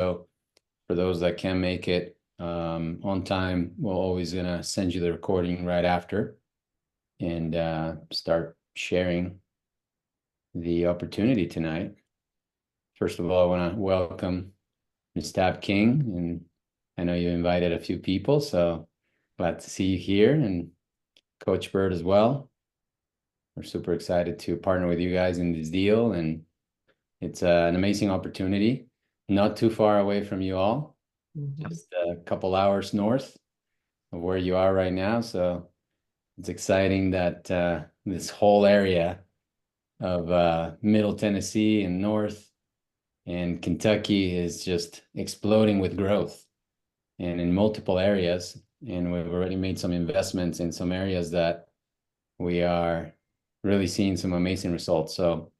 for those that can make it on time, we're always gonna send you the recording right after and start sharing the opportunity tonight. First of all, I want to welcome Ms. Tab King, and I know you invited a few people, so glad to see you here, and Coach Burt as well. We're super excited to partner with you guys in this deal, and it's an amazing opportunity, not too far away from you all, just a couple hours north of where you are right now. So it's exciting that this whole area of Middle Tennessee and North and Kentucky is just exploding with growth and in multiple areas. And we've already made some investments in some areas that we are really seeing some amazing results. So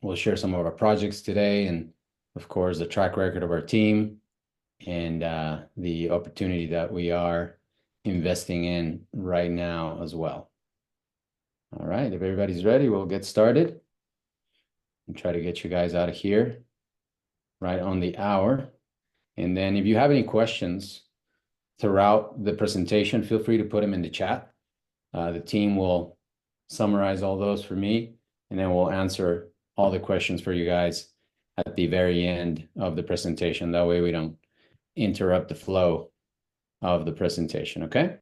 we'll share some of our projects today, and of course, the track record of our team and the opportunity that we are investing in right now as well. All right, if everybody's ready, we'll get started and try to get you guys out of here right on the hour. And then if you have any questions throughout the presentation, feel free to put them in the chat. The team will summarize all those for me, and then we'll answer all the questions for you guys at the very end of the presentation. That way we don't interrupt the flow of the presentation, okay?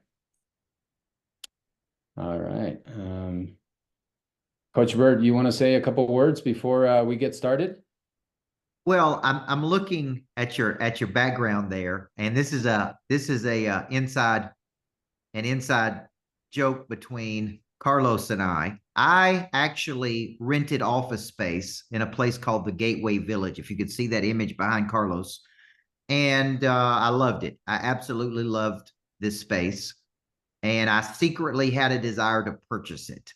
All right. Coach Burt, you want to say a couple words before we get started? Well, I'm looking at your background there, and this is a inside joke between Carlos and I. I actually rented office space in a place called the Gateway Village, if you could see that image behind Carlos. And I loved it. I absolutely loved this space. And I secretly had a desire to purchase it.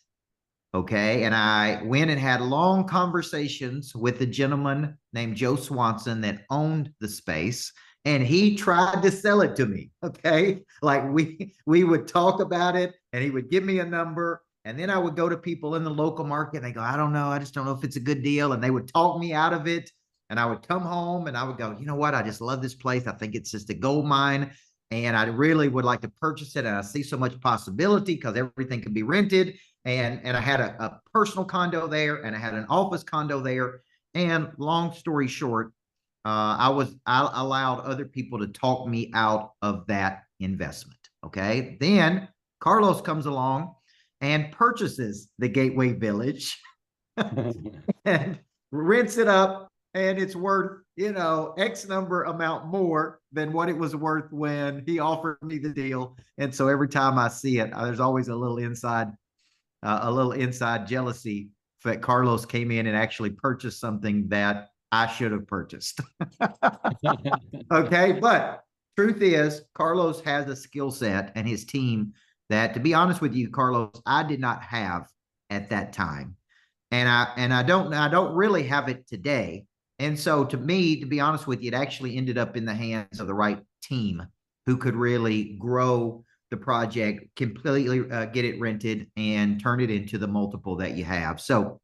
Okay. And I went and had long conversations with a gentleman named Joe Swanson that owned the space. And he tried to sell it to me. Okay. Like we would talk about it, and he would give me a number. And then I would go to people in the local market, and they go, I don't know. I just don't know if it's a good deal. And they would talk me out of it. And I would come home and I would go, you know what? I just love this place. I think it's just a gold mine. And I really would like to purchase it. And I see so much possibility because everything can be rented. And I had a personal condo there, and I had an office condo there. And long story short, I allowed other people to talk me out of that investment. Okay. Then Carlos comes along and purchases the Gateway Village and rents it up, and it's worth, X number amount more than what it was worth when he offered me the deal. And so every time I see it, there's always a little inside jealousy that Carlos came in and actually purchased something that I should have purchased. Okay. But truth is, Carlos has a skill set and his team that, to be honest with you, Carlos, I did not have at that time. And I don't really have it today. And so to me, to be honest with you, it actually ended up in the hands of the right team who could really grow the project, completely get it rented, and turn it into the multiple that you have. So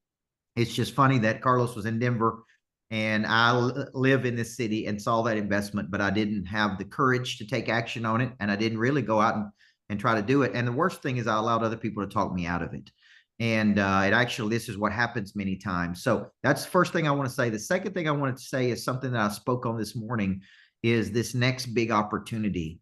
it's just funny that Carlos was in Denver and I live in this city and saw that investment, but I didn't have the courage to take action on it. And I didn't really go out and try to do it. And the worst thing is I allowed other people to talk me out of it. And this is what happens many times. So that's the first thing I want to say. The second thing I wanted to say is something that I spoke on this morning, is this next big opportunity.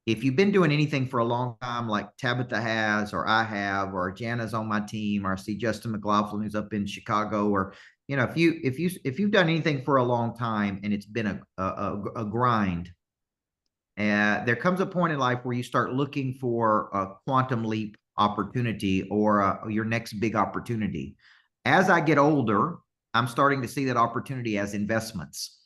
If you've been doing anything for a long time, like Tabitha has, or I have, or Jana's on my team, or I see Justin McLaughlin who's up in Chicago, or if you've done anything for a long time and it's been a grind, there comes a point in life where you start looking for a quantum leap opportunity, or your next big opportunity. As I get older, I'm starting to see that opportunity as investments,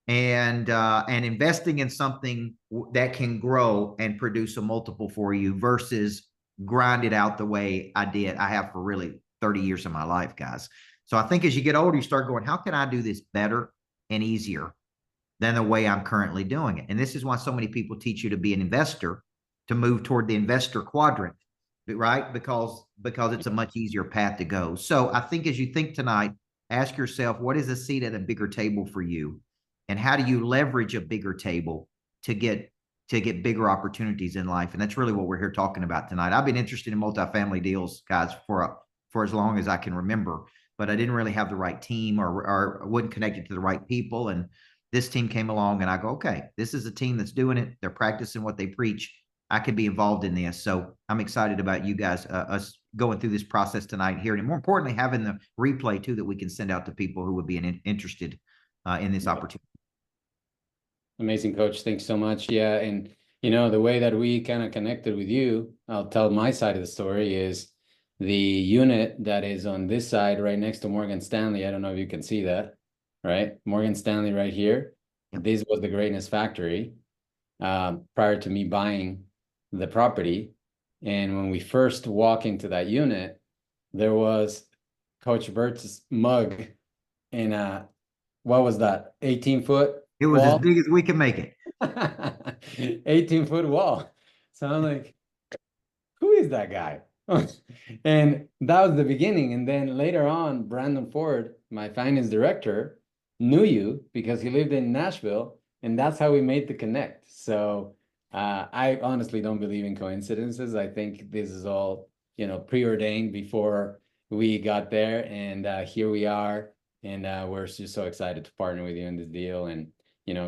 and investing in something that can grow and produce a multiple for you versus grind it out the way I have for really 30 years of my life, guys. So I think as you get older, you start going, how can I do this better and easier than the way I'm currently doing it? And this is why so many people teach you to be an investor, to move toward the investor quadrant, right? Because it's a much easier path to go. So I think as you think tonight, ask yourself, what is a seat at a bigger table for you? and how do you leverage a bigger table to get bigger opportunities in life. And that's really what we're here talking about tonight. I've been interested in multifamily deals, guys, for as long as I can remember, but I didn't really have the right team, or wasn't connected to the right people. And this team came along, and I go, okay, this is a team that's doing it. They're practicing what they preach. I could be involved in this. So I'm excited about you guys, us going through this process tonight here, and more importantly, having the replay too that we can send out to people who would be interested in this opportunity. Amazing, coach. Thanks so much. Yeah. And, the way that we kind of connected with you, I'll tell my side of the story, is the unit that is on this side right next to Morgan Stanley. I don't know if you can see that, right? Morgan Stanley right here. Yep. This was the Greatness Factory prior to me buying the property. And when we first walk into that unit, there was Coach Burt's mug in what was that, 18-foot? It was wall? As big as we can make it. 18-foot wall. So I'm like, who is that guy? And that was the beginning. And then later on, Brandon Ford, my finance director, knew you because he lived in Nashville, and that's how we made the connect. So I honestly don't believe in coincidences. I think this is all, preordained before we got there, and here we are. And we're just so excited to partner with you in this deal, and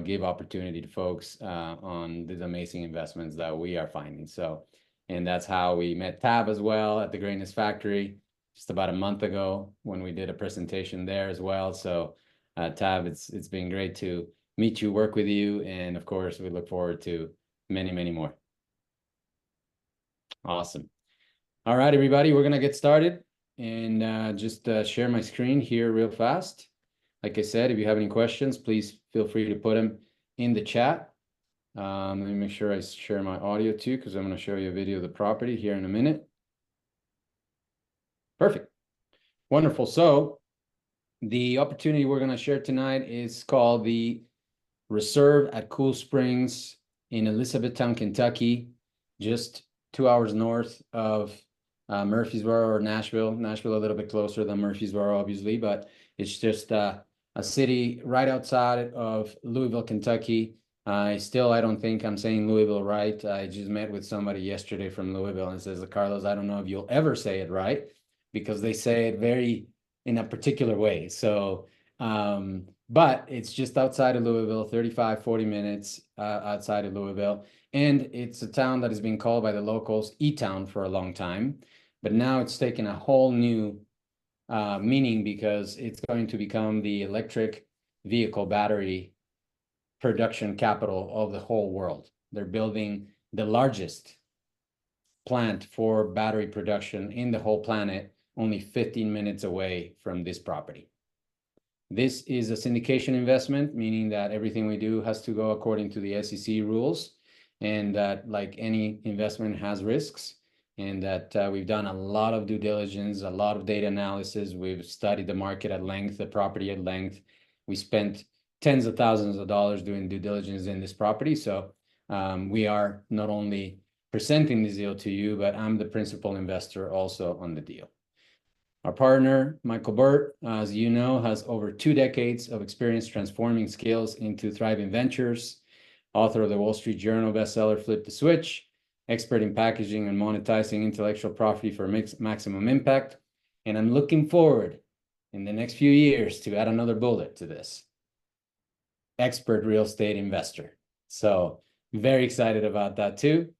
give opportunity to folks on these amazing investments that we are finding. So, and that's how we met Tab as well at the Greatness Factory just about a month ago when we did a presentation there as well. So Tab, it's been great to meet you, work with you, and of course, we look forward to many, many more. Awesome. All right, everybody, we're going to get started, and just share my screen here real fast. Like I said, if you have any questions, please feel free to put them in the chat. Let me make sure I share my audio too, because I'm going to show you a video of the property here in a minute. Perfect. Wonderful. So the opportunity we're going to share tonight is called the Reserve at Cool Springs in Elizabethtown, Kentucky, just 2 hours north of Murfreesboro or Nashville. Nashville a little bit closer than Murfreesboro, obviously, but it's just a city right outside of Louisville, Kentucky. I don't think I'm saying Louisville right. I just met with somebody yesterday from Louisville and says, Carlos, I don't know if you'll ever say it right, because they say it very in a particular way. So, but it's just outside of Louisville, 35, 40 minutes outside of Louisville. And it's a town that has been called by the locals E-Town for a long time. But now it's taken a whole new meaning, because it's going to become the electric vehicle battery production capital of the whole world. They're building the largest plant for battery production in the whole planet, only 15 minutes away from this property. This is a syndication investment, meaning that everything we do has to go according to the SEC rules, and that, like any investment, has risks, and that we've done a lot of due diligence, a lot of data analysis. We've studied the market at length, the property at length. We spent tens of thousands of dollars doing due diligence in this property. So we are not only presenting this deal to you, but I'm the principal investor also on the deal. Our partner, Michael Burt, as you know, has over 2 decades of experience transforming skills into thriving ventures, author of the Wall Street Journal bestseller, Flip the Switch, expert in packaging and monetizing intellectual property for maximum impact. And I'm looking forward in the next few years to add another bullet to this: expert real estate investor. So very excited about that too.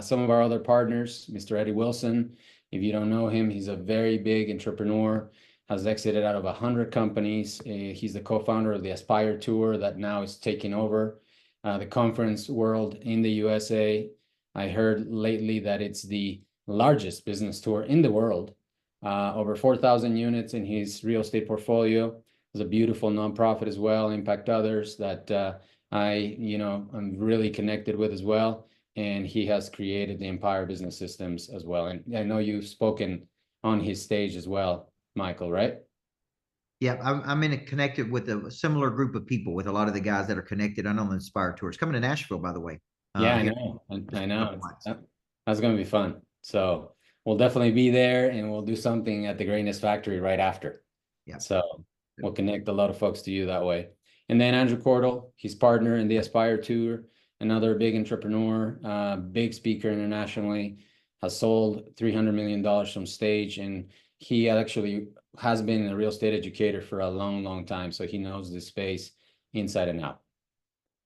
Some of our other partners, Mr. Eddie Wilson, if you don't know him, he's a very big entrepreneur, has exited out of 100 companies. He's the co-founder of the Aspire Tour that now is taking over the conference world in the USA. I heard lately that it's the largest business tour in the world. Over 4,000 units in his real estate portfolio. There's a beautiful nonprofit as well, Impact Others, that I'm really connected with as well. And he has created the Empire Business Systems as well. And I know you've spoken on his stage as well, Michael, right? Yeah, I'm connected with a similar group of people, with a lot of the guys that are connected. I know the Inspire Tour is coming to Nashville, by the way. Yeah, I know. I know. That's going to be fun. So we'll definitely be there, and we'll do something at the Greatness Factory right after. Yeah. So we'll connect a lot of folks to you that way. And then Andrew Cordell, his partner in the Aspire Tour, another big entrepreneur, big speaker internationally, has sold $300 million from stage. And he actually has been a real estate educator for a long, long time. So he knows this space inside and out.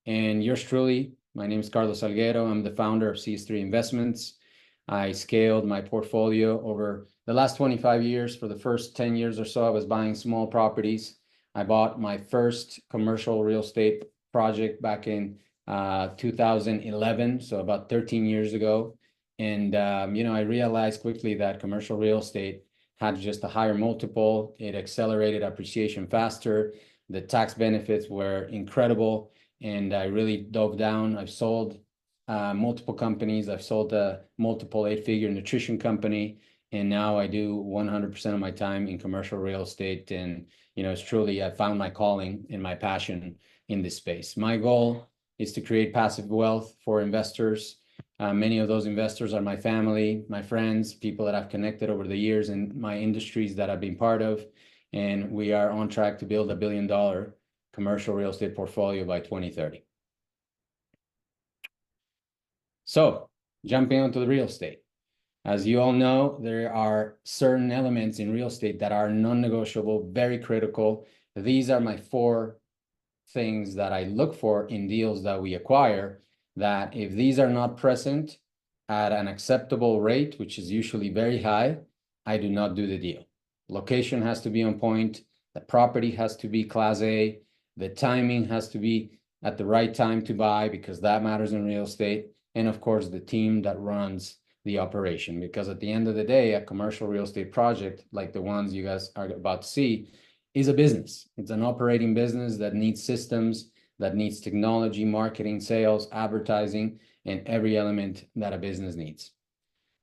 And yours truly, my name is Carlos Salguero. I'm the founder of CS3 Investments. I scaled my portfolio over the last 25 years. For the first 10 years or so, I was buying small properties. I bought my first commercial real estate project back in 2011, so about 13 years ago. And, I realized quickly that commercial real estate had just a higher multiple. It accelerated appreciation faster. The tax benefits were incredible. And I really dove down. I've sold multiple companies. I've sold a multiple 8-figure nutrition company. And now I do 100% of my time in commercial real estate. And, it's truly, I found my calling and my passion in this space. My goal is to create passive wealth for investors. Many of those investors are my family, my friends, people that I've connected over the years in my industries that I've been part of. And we are on track to build $1 billion commercial real estate portfolio by 2030. So, jumping onto the real estate. As you all know, there are certain elements in real estate that are non-negotiable, very critical. These are my 4 things that I look for in deals that we acquire, that if these are not present at an acceptable rate, which is usually very high, I do not do the deal. Location has to be on point. The property has to be Class A. The timing has to be at the right time to buy, because that matters in real estate. And of course, the team that runs the operation, because at the end of the day, a commercial real estate project like the ones you guys are about to see is a business. It's an operating business that needs systems, that needs technology, marketing, sales, advertising, and every element that a business needs.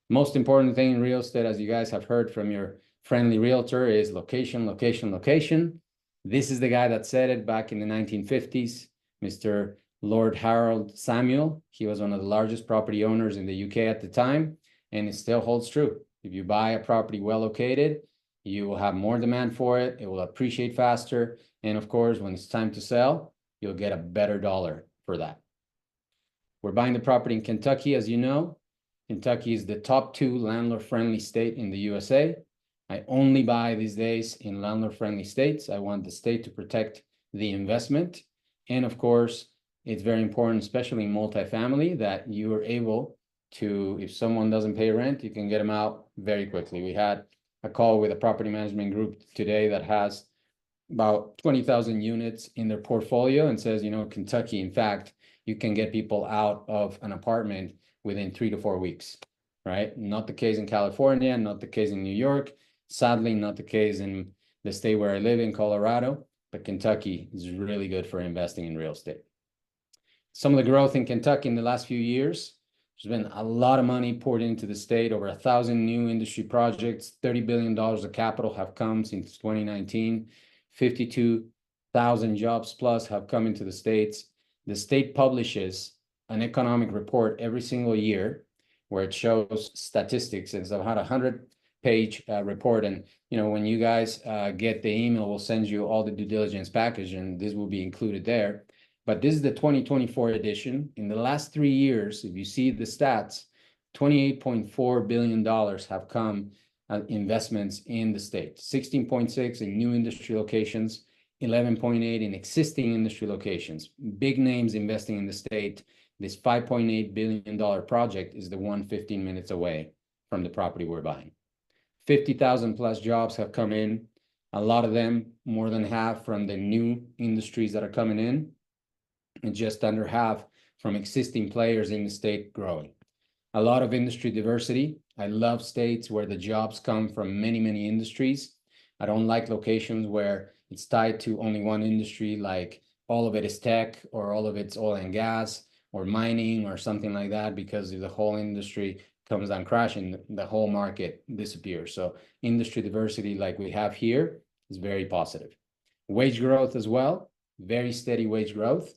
Most important thing in real estate, as you guys have heard from your friendly realtor, is location, location, location. This is the guy that said it back in the 1950s, Mr. Lord Harold Samuel. He was one of the largest property owners in the UK at the time, and it still holds true. If you buy a property well located, you will have more demand for it. It will appreciate faster. And of course, when it's time to sell, you'll get a better dollar for that. We're buying the property in Kentucky, as you know. Kentucky is the top 2 landlord-friendly state in the USA. I only buy these days in landlord-friendly states. I want the state to protect the investment. And of course, it's very important, especially in multifamily, that you are able to, if someone doesn't pay rent, you can get them out very quickly. We had a call with a property management group today that has about 20,000 units in their portfolio and says, Kentucky, in fact, you can get people out of an apartment within 3 to 4 weeks, right? Not the case in California, not the case in New York, sadly, not the case in the state where I live in, Colorado, but Kentucky is really good for investing in real estate. Some of the growth in Kentucky in the last few years, there's been a lot of money poured into the state, over 1,000 new industry projects, $30 billion of capital have come since 2019, 52,000 jobs plus have come into the states. The state publishes an economic report every single year where it shows statistics. It's about a 100-page report. And, when you guys get the email, we'll send you all the due diligence package, and this will be included there. But this is the 2024 edition. In the last 3 years, if you see the stats, $28.4 billion have come investments in the state, 16.6 in new industry locations, 11.8 in existing industry locations. Big names investing in the state. This $5.8 billion project is the one 15 minutes away from the property we're buying. 50,000 plus jobs have come in. A lot of them, more than half, from the new industries that are coming in, and just under half from existing players in the state growing. A lot of industry diversity. I love states where the jobs come from many, many industries. I don't like locations where it's tied to only one industry, like all of it is tech or all of it's oil and gas or mining or something like that, because if the whole industry comes down crashing, the whole market disappears. So industry diversity like we have here is very positive. Wage growth as well, very steady wage growth.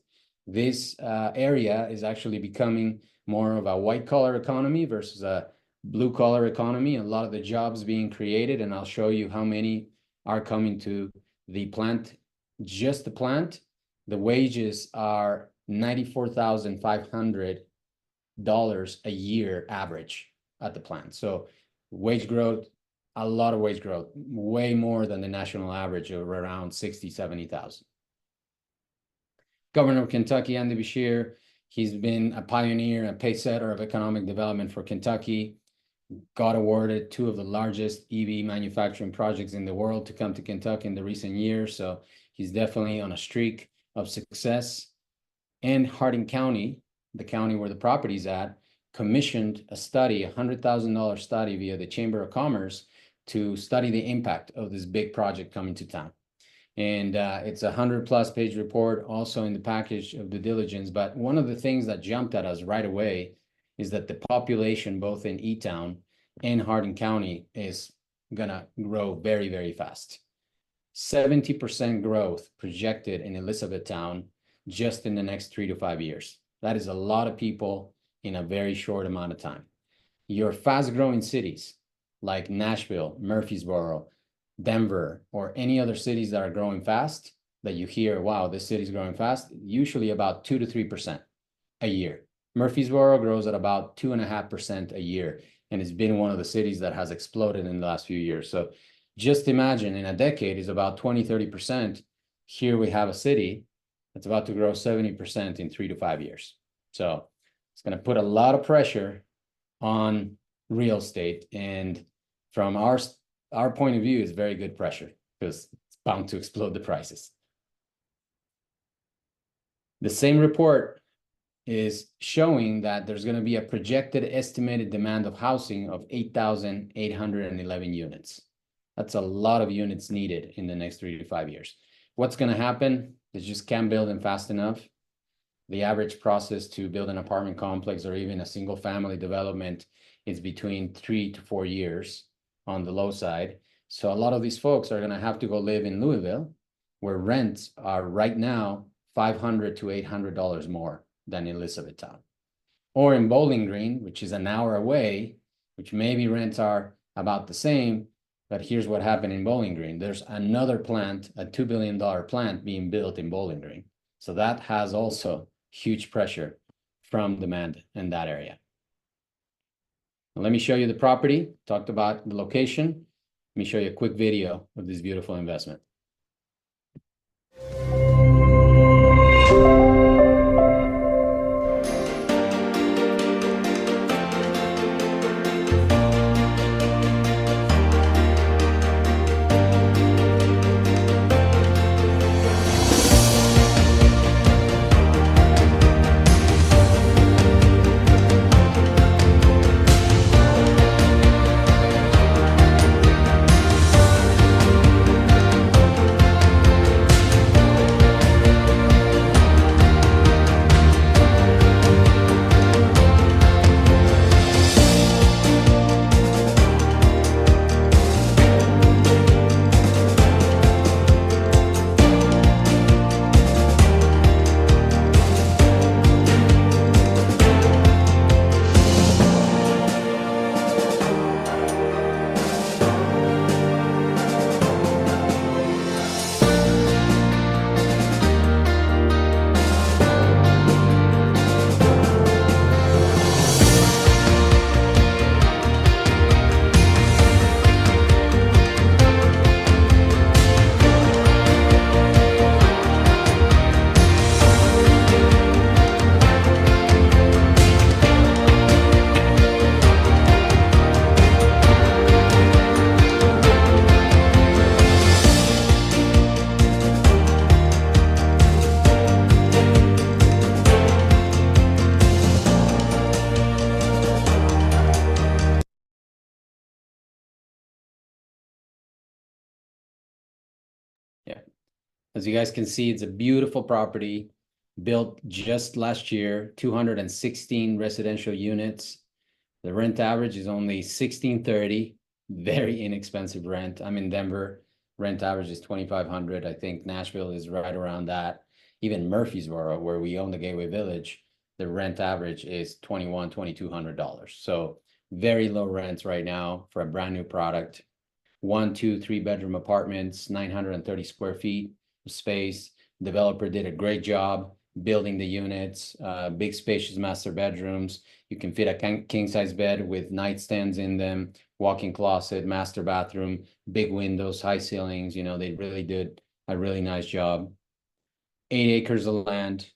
This area is actually becoming more of a white-collar economy versus a blue-collar economy. A lot of the jobs being created, and I'll show you how many are coming to the plant, just the plant, the wages are $94,500 a year average at the plant. So wage growth, a lot of wage growth, way more than the national average of around 60, 70,000. Governor of Kentucky, Andy Beshear, he's been a pioneer, a pace setter of economic development for Kentucky. Got awarded 2 of the largest EV manufacturing projects in the world to come to Kentucky in the recent years. So he's definitely on a streak of success. And Hardin County, the county where the property's at, commissioned a study, $100,000 study via the Chamber of Commerce to study the impact of this big project coming to town. And it's a 100+ page report also in the package of due diligence. But one of the things that jumped at us right away is that the population both in E-Town and Hardin County is gonna grow very, very fast. 70% growth projected in Elizabethtown just in the next 3 to 5 years. That is a lot of people in a very short amount of time. Your fast-growing cities like Nashville, Murfreesboro, Denver, or any other cities that are growing fast that you hear, wow, this city's growing fast, usually about 2 to 3% a year. Murfreesboro grows at about 2.5% a year, and it's been one of the cities that has exploded in the last few years. So just imagine in a decade is about 20, 30%. Here we have a city that's about to grow 70% in 3 to 5 years. So it's going to put a lot of pressure on real estate. And from our point of view, is very good pressure because it's bound to explode the prices. The same report is showing that there's going to be a projected estimated demand of housing of 8,811 units. That's a lot of units needed in the next 3 to 5 years. What's going to happen is just can't build them fast enough. The average process to build an apartment complex or even a single family development is between 3 to 4 years on the low side. So a lot of these folks are going to have to go live in Louisville, where rents are right now $500 to $800 more than in Elizabethtown. Or in Bowling Green, which is an hour away, which maybe rents are about the same, but here's what happened in Bowling Green. There's another plant, a $2 billion plant being built in Bowling Green. So that has also huge pressure from demand in that area. Now, let me show you the property. Talked about the location. Let me show you a quick video of this beautiful investment. Yeah, as you guys can see, it's a beautiful property built just last year, 216 residential units. The rent average is only $1,630, very inexpensive rent. I'm in Denver, rent average is $2,500. I think Nashville is right around that. Even Murfreesboro, where we own the Gateway Village, the rent average is $2,100, $2,200. So very low rents right now for a brand new product. 1, 2, 3 bedroom apartments, 930 square feet of space, Developer did a great job building the units, big spacious master bedrooms. You can fit a king size bed with nightstands in them, walk-in closet, master bathroom, big windows, high ceilings. You know, they really did a really nice job. 8 acres of land,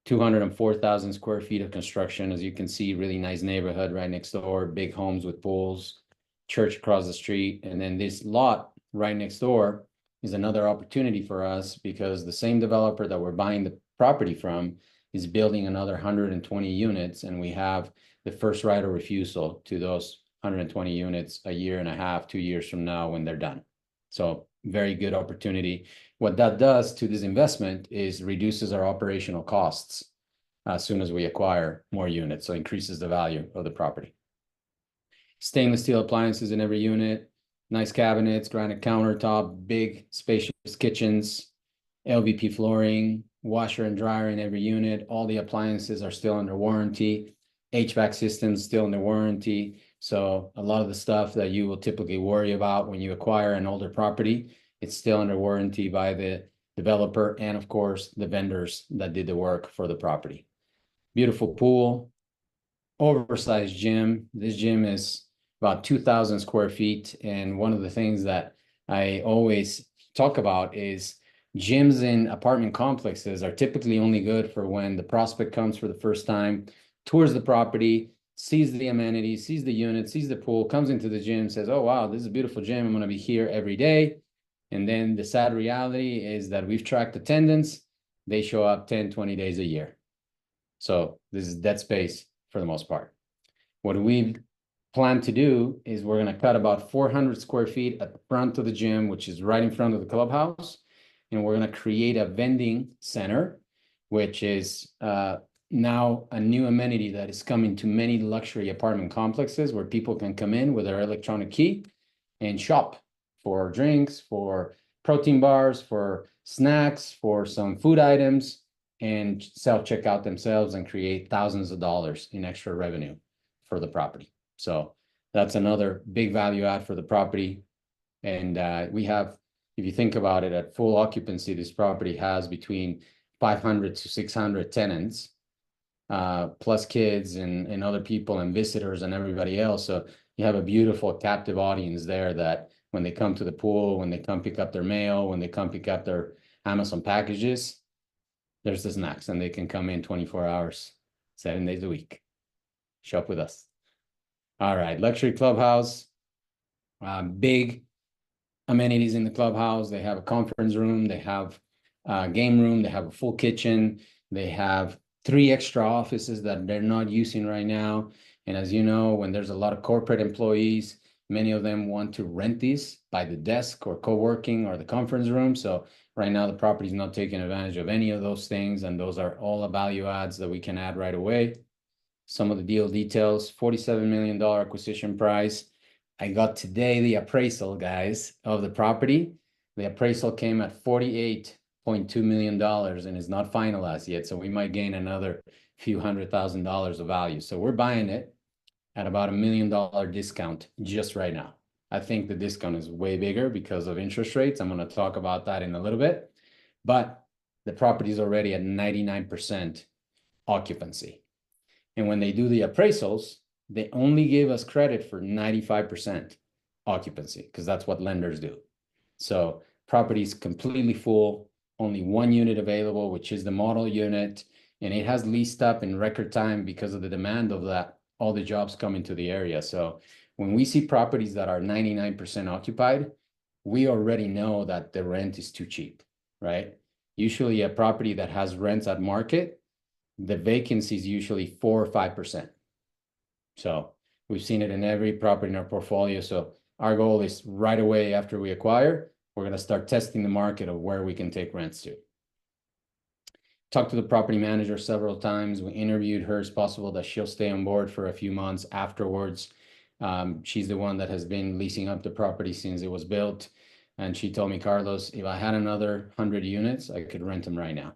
204,000 square feet of construction. As you can see, really nice neighborhood right next door, big homes with pools, church across the street. And then this lot right next door is another opportunity for us because the same developer that we're buying the property from is building another 120 units, and we have the first right of refusal to those 120 units a year and a half, 2 years from now when they're done. So very good opportunity. What that does to this investment is reduces our operational costs as soon as we acquire more units, so increases the value of the property. Stainless steel appliances in every unit, nice cabinets, granite countertop, big spacious kitchens, LVP flooring, washer and dryer in every unit. All the appliances are still under warranty. HVAC systems still under warranty. So a lot of the stuff that you will typically worry about when you acquire an older property, it's still under warranty by the developer and, of course, the vendors that did the work for the property. Beautiful pool, oversized gym. This gym is about 2,000 square feet. And one of the things that I always talk about is gyms in apartment complexes are typically only good for when the prospect comes for the first time, tours the property, sees the amenities, sees the unit, sees the pool, comes into the gym, says, oh, wow, this is a beautiful gym. I'm going to be here every day. And then the sad reality is that we've tracked attendance. They show up 10, 20 days a year. So this is dead space for the most part. What we plan to do is we're going to cut about 400 square feet at the front of the gym, which is right in front of the clubhouse. And we're going to create a vending center, which is now a new amenity that is coming to many luxury apartment complexes where people can come in with their electronic key and shop for drinks, for protein bars, for snacks, for some food items, and self-checkout themselves and create thousands of dollars in extra revenue for the property. So that's another big value add for the property. And we have, if you think about it, at full occupancy, this property has between 500 to 600 tenants, plus kids and other people and visitors and everybody else. So you have a beautiful captive audience there that when they come to the pool, when they come pick up their mail, when they come pick up their Amazon packages, there's the snacks and they can come in 24 hours, 7 days a week. Shop with us. All right, luxury clubhouse, big amenities in the clubhouse. They have a conference room, they have a game room, they have a full kitchen, they have 3 extra offices that they're not using right now. And as you know, when there's a lot of corporate employees, many of them want to rent these by the desk or co-working or the conference room. So right now the property is not taking advantage of any of those things, and those are all the value adds that we can add right away. Some of the deal details: $47 million acquisition price. I got today the appraisal, guys, of the property. The appraisal came at $48.2 million and is not finalized yet. So we might gain another few $100,000 of value. So we're buying it at about $1 million discount just right now. I think the discount is way bigger because of interest rates. I'm going to talk about that in a little bit. But the property is already at 99% occupancy. And when they do the appraisals, they only give us credit for 95% occupancy because that's what lenders do. So property is completely full, only 1 unit available, which is the model unit, and it has leased up in record time because of the demand of that, all the jobs come into the area. So when we see properties that are 99% occupied, we already know that the rent is too cheap, right? Usually a property that has rents at market, the vacancy is usually 4 or 5%. So we've seen it in every property in our portfolio. So our goal is right away after we acquire, we're going to start testing the market of where we can take rents to. Talked to the property manager several times. We interviewed her. It's possible that she'll stay on board for a few months afterwards. She's the one that has been leasing up the property since it was built. And she told me, Carlos, if I had another 100 units, I could rent them right now.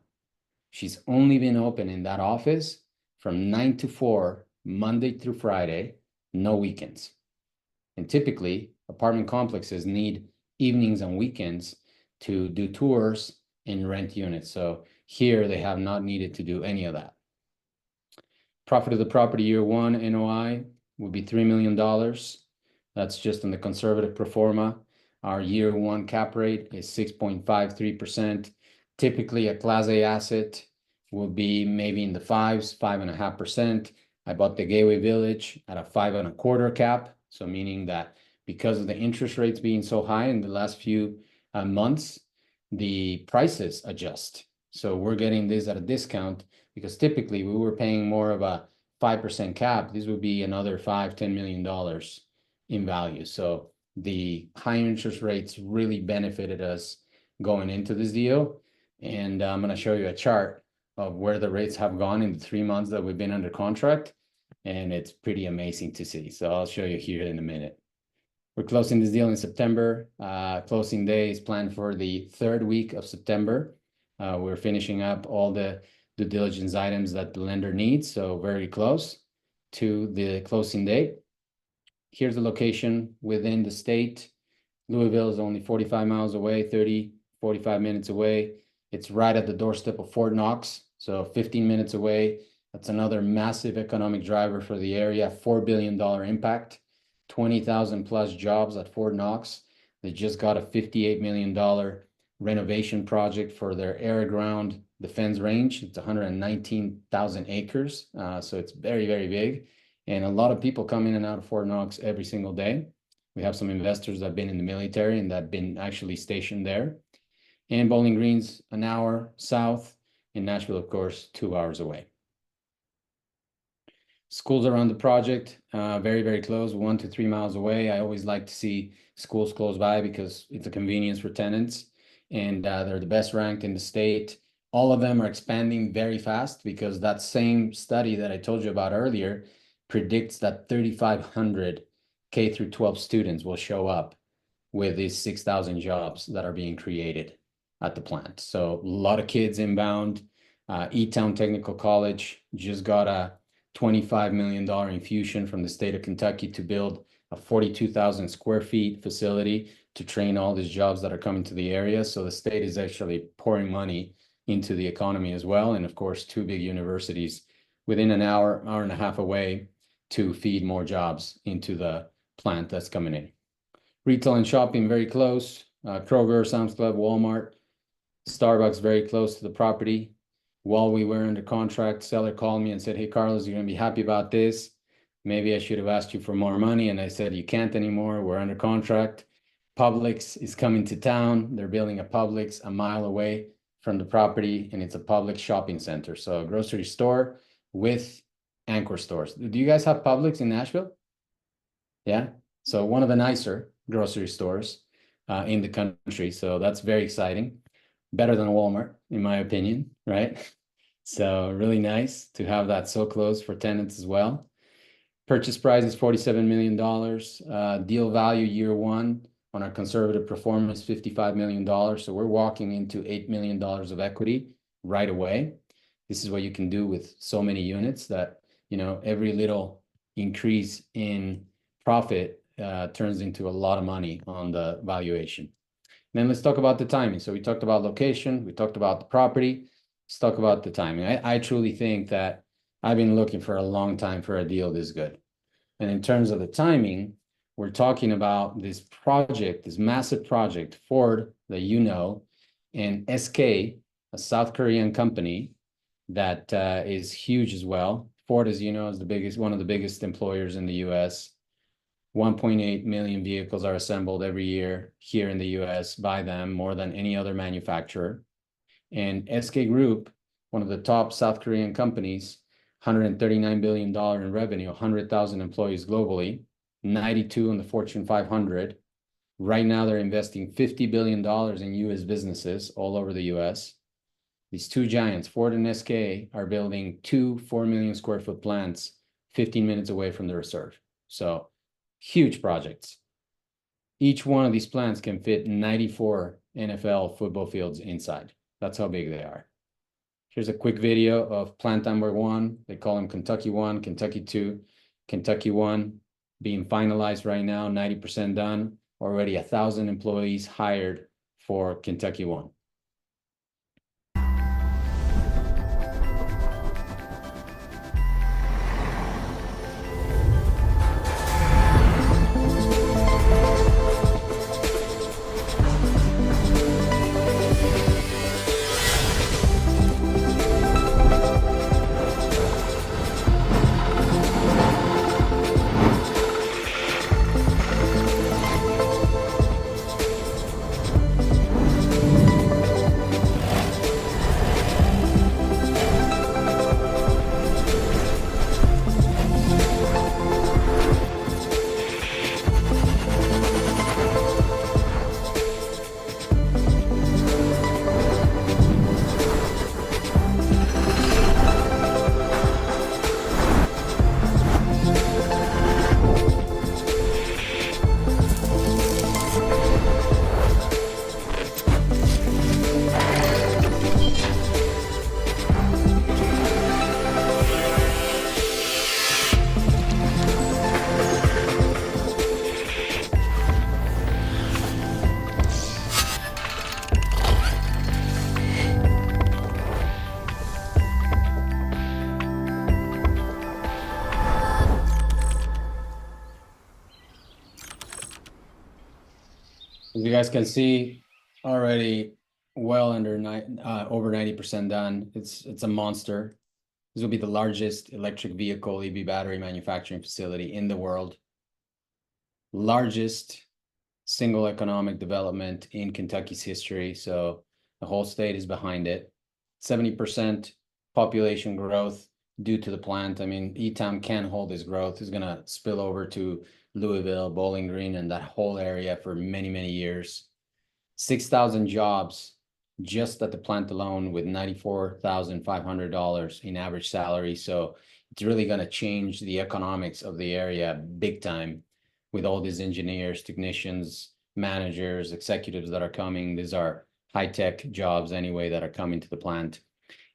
She's only been open in that office from 9 to 4, Monday through Friday, no weekends. And typically, apartment complexes need evenings and weekends to do tours in rent units. So here they have not needed to do any of that. Profit of the property year one NOI would be $3 million. That's just on the conservative pro forma. Our year one cap rate is 6.53%. Typically, a Class A asset will be maybe in the fives, 5.5%. I bought the Gateway Village at a 5.25 cap. So meaning that because of the interest rates being so high in the last few months, the prices adjust. So we're getting this at a discount because typically we were paying more of a 5% cap. This would be another $5-10 million in value. So the high interest rates really benefited us going into this deal. And I'm going to show you a chart of where the rates have gone in the 3 months that we've been under contract. And it's pretty amazing to see. So I'll show you here in a minute. We're closing this deal in September. Closing day is planned for the 3rd week of September. We're finishing up all the due diligence items that the lender needs, so very close to the closing date. Here's the location within the state. Louisville is only 45 miles away, 30, 45 minutes away. It's right at the doorstep of Fort Knox, so 15 minutes away. That's another massive economic driver for the area, $4 billion impact, 20,000 plus jobs at Fort Knox. They just got a $58 million renovation project for their air-ground defense range. It's 119,000 acres, so it's very, very big. And a lot of people come in and out of Fort Knox every single day. We have some investors that have been in the military and that have been actually stationed there. And Bowling Green's an hour south. In Nashville, of course, 2 hours away. Schools around the project, very, very close, 1 to 3 miles away. I always like to see schools close by because it's a convenience for tenants. And they're the best ranked in the state. All of them are expanding very fast because that same study that I told you about earlier predicts that 3,500 K through 12 students will show up with these 6,000 jobs that are being created at the plant. So a lot of kids inbound. E-Town Technical College just got a $25 million infusion from the state of Kentucky to build a 42,000 square feet facility to train all these jobs that are coming to the area. So the state is actually pouring money into the economy as well. And of course, 2 big universities within an hour, hour and a half away to feed more jobs into the plant that's coming in. Retail and shopping very close. Kroger, Sam's Club, Walmart, Starbucks very close to the property. While we were under contract, seller called me and said, "Hey, Carlos, you're going to be happy about this. Maybe I should have asked you for more money." And I said, "You can't anymore. We're under contract. Publix is coming to town. They're building a Publix a mile away from the property, and it's a Publix shopping center. So a grocery store with anchor stores." Do you guys have Publix in Nashville? Yeah. So one of the nicer grocery stores in the country. So that's very exciting. Better than Walmart, in my opinion, right? So really nice to have that so close for tenants as well. Purchase price is $47 million. Deal value year one on our conservative performance, $55 million. So we're walking into $8 million of equity right away. This is what you can do with so many units that, you know, every little increase in profit turns into a lot of money on the valuation. And then let's talk about the timing. So we talked about location, we talked about the property. Let's talk about the timing. I truly think that I've been looking for a long time for a deal this good. And in terms of the timing, we're talking about this project, this massive project, Ford, that you know, and SK, a South Korean company that is huge as well. Ford, as you know, is one of the biggest employers in the US. 1.8 million vehicles are assembled every year here in the US by them, more than any other manufacturer. And SK Group, one of the top South Korean companies, $139 billion in revenue, 100,000 employees globally, 92 in the Fortune 500. Right now, they're investing $50 billion in US businesses all over the US. These two giants, Ford and SK, are building 2 4 million square foot plants 15 minutes away from the reserve. So huge projects. Each one of these plants can fit 94 NFL football fields inside. That's how big they are. Here's a quick video of plant number 1. They call them Kentucky 1, Kentucky 2, Kentucky 1 being finalized right now, 90% done. Already 1,000 employees hired for Kentucky 1. you guys can see, already well under over 90% done. It's a monster. This will be the largest electric vehicle EV battery manufacturing facility in the world. Largest single economic development in Kentucky's history. So the whole state is behind it. 70% population growth due to the plant. I mean, E-Town can't hold this growth. It's going to spill over to Louisville, Bowling Green, and that whole area for many, many years. 6,000 jobs just at the plant alone, with $94,500 in average salary. So it's really going to change the economics of the area big time, with all these engineers, technicians, managers, executives that are coming. These are high-tech jobs anyway that are coming to the plant.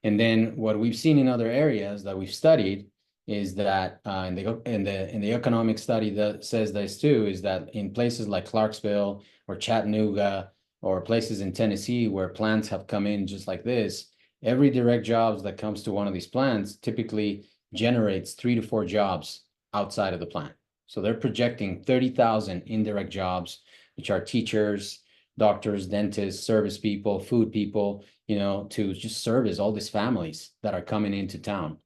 And then what we've seen in other areas that we've studied is that in the economic study that says this too, is that in places like Clarksville or Chattanooga or places in Tennessee where plants have come in just like this, every direct jobs that comes to one of these plants typically generates 3 to 4 jobs outside of the plant. So they're projecting 30,000 indirect jobs, which are teachers, doctors, dentists, service people, food people, you know, to just service all these families that are coming into town.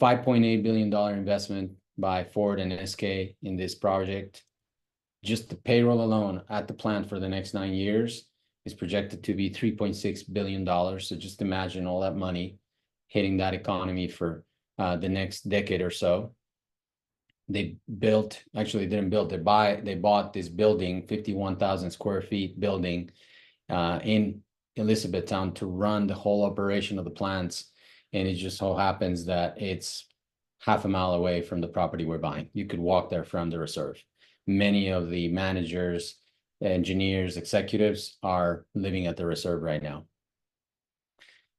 $5.8 billion investment by Ford and SK in this project. Just the payroll alone at the plant for the next 9 years is projected to be $3.6 billion. So just imagine all that money hitting that economy for the next decade or so. They built, actually didn't build, they bought this building, 51,000 square feet building in Elizabethtown to run the whole operation of the plants. And it just so happens that it's half a mile away from the property we're buying. You could walk there from the reserve. Many of the managers, engineers, executives are living at the reserve right now.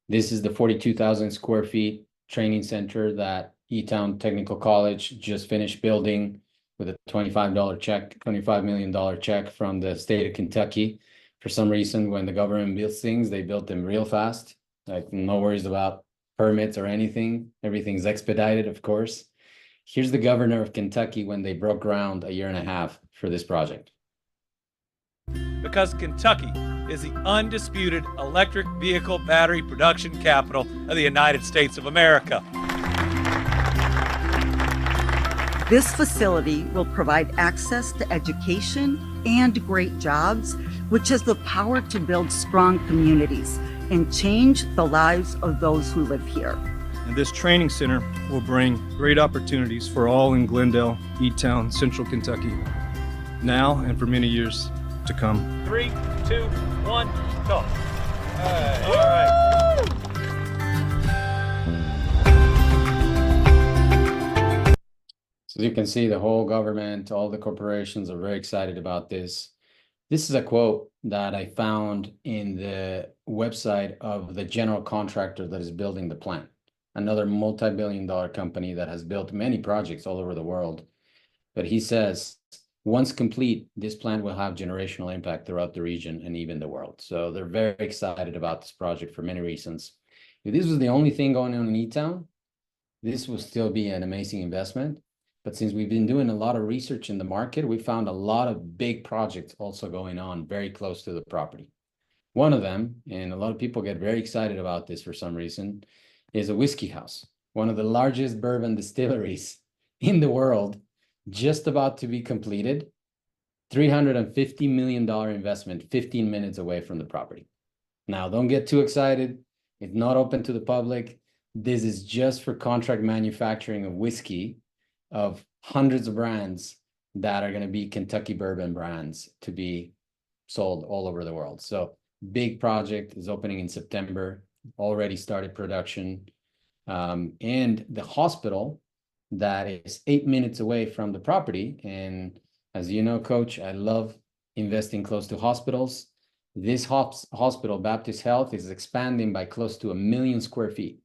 This is the 42,000 square feet training center that E-Town Technical College just finished building with a $25 million check from the state of Kentucky. For some reason, when the government builds things, they built them real fast. Like, no worries about permits or anything. Everything's expedited, of course. Here's the governor of Kentucky when they broke ground a year and a half for this project. Because Kentucky is the undisputed electric vehicle battery production capital of the United States of America. This facility will provide access to education and great jobs, which has the power to build strong communities and change the lives of those who live here. And this training center will bring great opportunities for all in Glendale, E-Town, Central Kentucky, now and for many years to come. 3, 2, 1, go. All right. So you can see the whole government, all the corporations are very excited about this. This is a quote that I found in the website of the general contractor that is building the plant, another multi-billion-dollar company that has built many projects all over the world. But he says, once complete, this plant will have generational impact throughout the region and even the world. So they're very excited about this project for many reasons. If this was the only thing going on in E-Town, this would still be an amazing investment. But since we've been doing a lot of research in the market, we found a lot of big projects also going on very close to the property. One of them, and a lot of people get very excited about this for some reason, is a whiskey house, one of the largest bourbon distilleries in the world, just about to be completed. $350 million investment, 15 minutes away from the property. Now, don't get too excited. It's not open to the public. This is just for contract manufacturing of whiskey of hundreds of brands that are going to be Kentucky bourbon brands to be sold all over the world. So big project is opening in September, already started production. And the hospital that is 8 minutes away from the property. And as you know, Coach, I love investing close to hospitals. This hospital, Baptist Health, is expanding by close to 1 million square feet.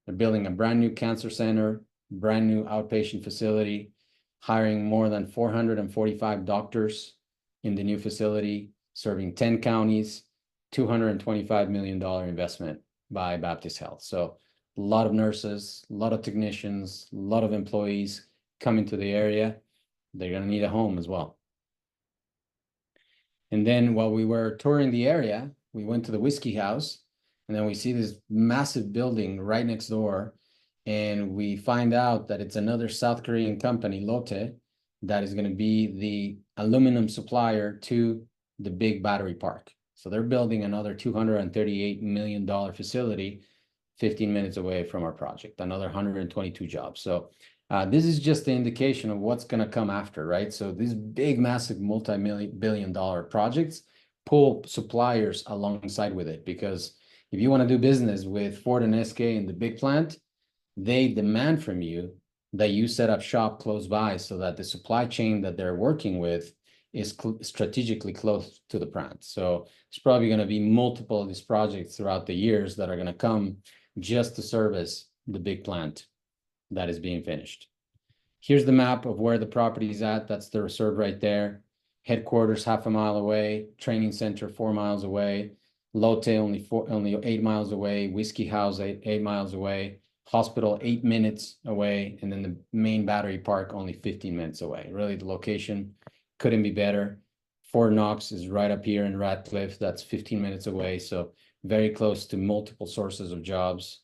They're building a brand new cancer center, brand new outpatient facility, hiring more than 445 doctors in the new facility, serving 10 counties, $225 million investment by Baptist Health. So a lot of nurses, a lot of technicians, a lot of employees coming to the area. They're going to need a home as well. And then while we were touring the area, we went to the whiskey house, and then we see this massive building right next door. And we find out that it's another South Korean company, Lotte, that is going to be the aluminum supplier to the big battery park. So they're building another $238 million facility 15 minutes away from our project, another 122 jobs. So this is just the indication of what's going to come after, right? So these big, massive multi-billion-dollar projects pull suppliers alongside with it, because if you want to do business with Ford and SK in the big plant, they demand from you that you set up shop close by so that the supply chain that they're working with is strategically close to the plant. So there's probably going to be multiple of these projects throughout the years that are going to come just to service the big plant that is being finished. Here's the map of where the property is at. That's the reserve right there. Headquarters half a mile away, training center 4 miles away, Lotte only 8 miles away, whiskey house 8 miles away, hospital 8 minutes away, and then the main battery park only 15 minutes away. Really, the location couldn't be better. Fort Knox is right up here in Radcliffe. That's 15 minutes away, so very close to multiple sources of jobs.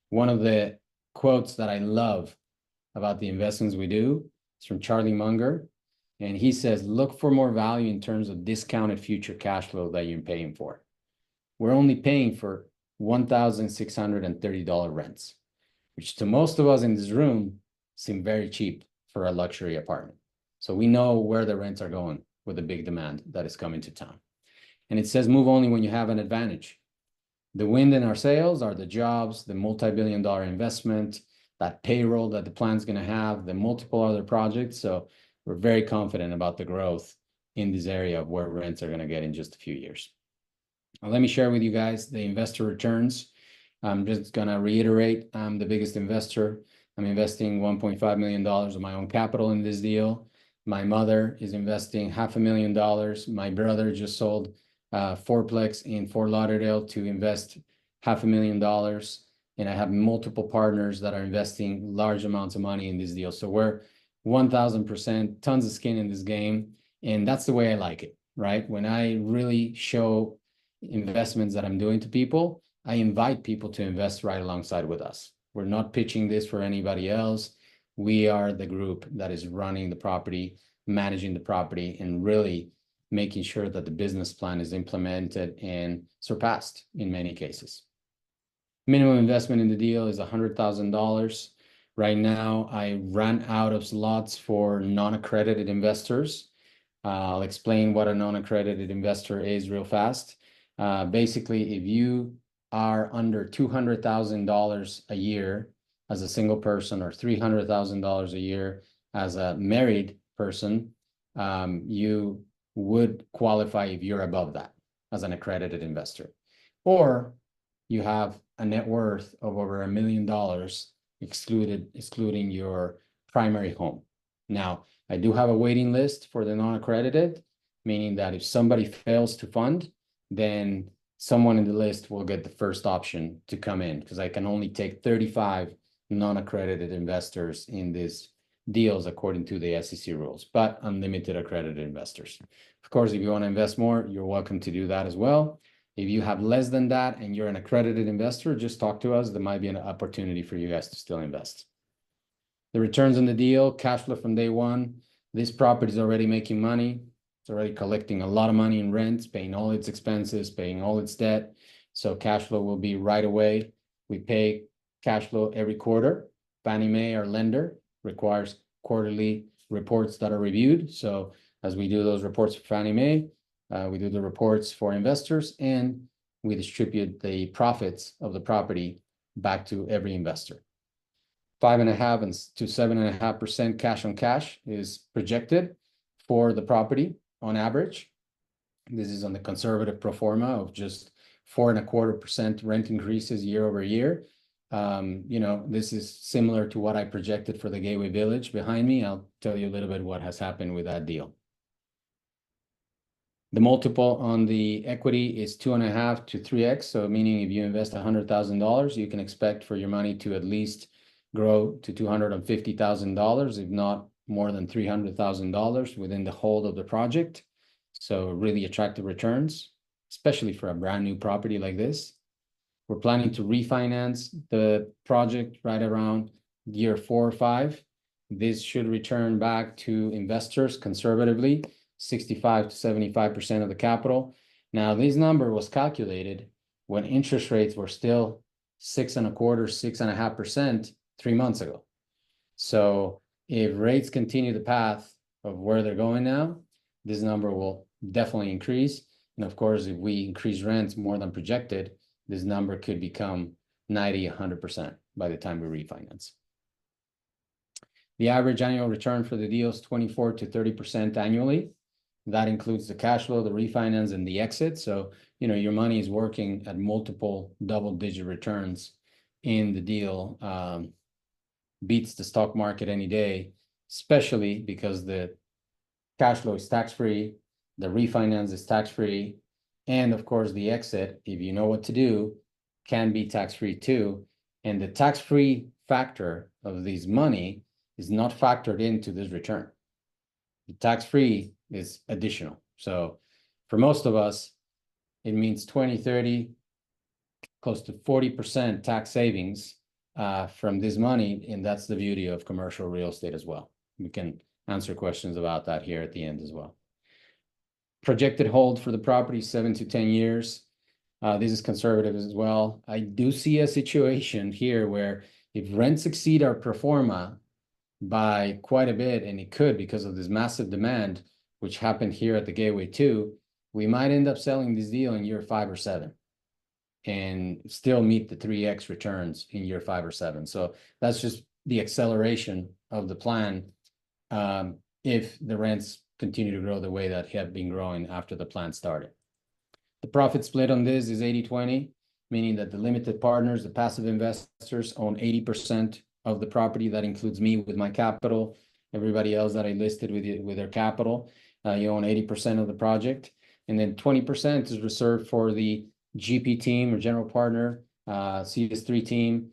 One of the quotes that I love about the investments we do is from Charlie Munger, and he says, look for more value in terms of discounted future cash flow that you're paying for. We're only paying for $1,630 rents, which to most of us in this room seem very cheap for a luxury apartment. So we know where the rents are going with the big demand that is coming to town. And it says move only when you have an advantage. The wind in our sails are the jobs, the multi-billion-dollar investment, that payroll that the plant's going to have, the multiple other projects. So we're very confident about the growth in this area of where rents are going to get in just a few years. Now, let me share with you guys the investor returns. I'm just going to reiterate, I'm the biggest investor. I'm investing $1.5 million of my own capital in this deal. My mother is investing $500,000. My brother just sold fourplex in Fort Lauderdale to invest $500,000. And I have multiple partners that are investing large amounts of money in this deal. So we're 1000%, tons of skin in this game. And that's the way I like it, right? When I really show investments that I'm doing to people, I invite people to invest right alongside with us. We're not pitching this for anybody else. We are the group that is running the property, managing the property, and really making sure that the business plan is implemented and surpassed in many cases. Minimum investment in the deal is $100,000. Right now, I ran out of slots for non-accredited investors. I'll explain what a non-accredited investor is real fast. Basically, if you are under $200,000 a year as a single person, or $300,000 a year as a married person, you would qualify if you're above that as an accredited investor. Or you have a net worth of over $1 million, excluding your primary home. Now, I do have a waiting list for the non-accredited, meaning that if somebody fails to fund, then someone in the list will get the first option to come in, because I can only take 35 non-accredited investors in these deals according to the SEC rules, but unlimited accredited investors. Of course, if you want to invest more, you're welcome to do that as well. If you have less than that and you're an accredited investor, just talk to us. There might be an opportunity for you guys to still invest. The returns on the deal, cash flow from day one. This property is already making money. It's already collecting a lot of money in rents, paying all its expenses, paying all its debt. So cash flow will be right away. We pay cash flow every quarter. Fannie Mae, our lender, requires quarterly reports that are reviewed. So as we do those reports for Fannie Mae, we do the reports for investors, and we distribute the profits of the property back to every investor. 5.5% to 7.5% cash on cash is projected for the property on average. This is on the conservative pro forma of just 4.25% rent increases year over year. This is similar to what I projected for the Gateway Village behind me. I'll tell you a little bit what has happened with that deal. The multiple on the equity is 2.5 to 3x. So meaning if you invest $100,000, you can expect for your money to at least grow to $250,000, if not more than $300,000 within the hold of the project. So really attractive returns, especially for a brand new property like this. We're planning to refinance the project right around year 4 or 5. This should return back to investors conservatively, 65 to 75% of the capital. Now, this number was calculated when interest rates were still 6.25%, 6.5% 3 months ago. So if rates continue the path of where they're going now, this number will definitely increase. And of course, if we increase rents more than projected, this number could become 90, 100% by the time we refinance. The average annual return for the deal is 24 to 30% annually. That includes the cash flow, the refinance, and the exit. So, you know, your money is working at multiple double-digit returns in the deal. Beats the stock market any day, especially because the cash flow is tax-free, the refinance is tax-free, and of course, the exit, if you know what to do, can be tax-free too. And the tax-free factor of this money is not factored into this return. The tax-free is additional. So for most of us, it means 20, 30, close to 40% tax savings from this money. And that's the beauty of commercial real estate as well. We can answer questions about that here at the end as well. Projected hold for the property, 7 to 10 years. This is conservative as well. I do see a situation here where if rents exceed our pro forma by quite a bit, and it could because of this massive demand, which happened here at the Gateway 2, we might end up selling this deal in year 5 or 7 and still meet the 3x returns in year 5 or 7. So that's just the acceleration of the plan if the rents continue to grow the way that have been growing after the plan started. The profit split on this is 80-20, meaning that the limited partners, the passive investors, own 80% of the property. That includes me with my capital, everybody else that I listed with their capital. You own 80% of the project. And then 20% is reserved for the GP team or general partner, CS3 team,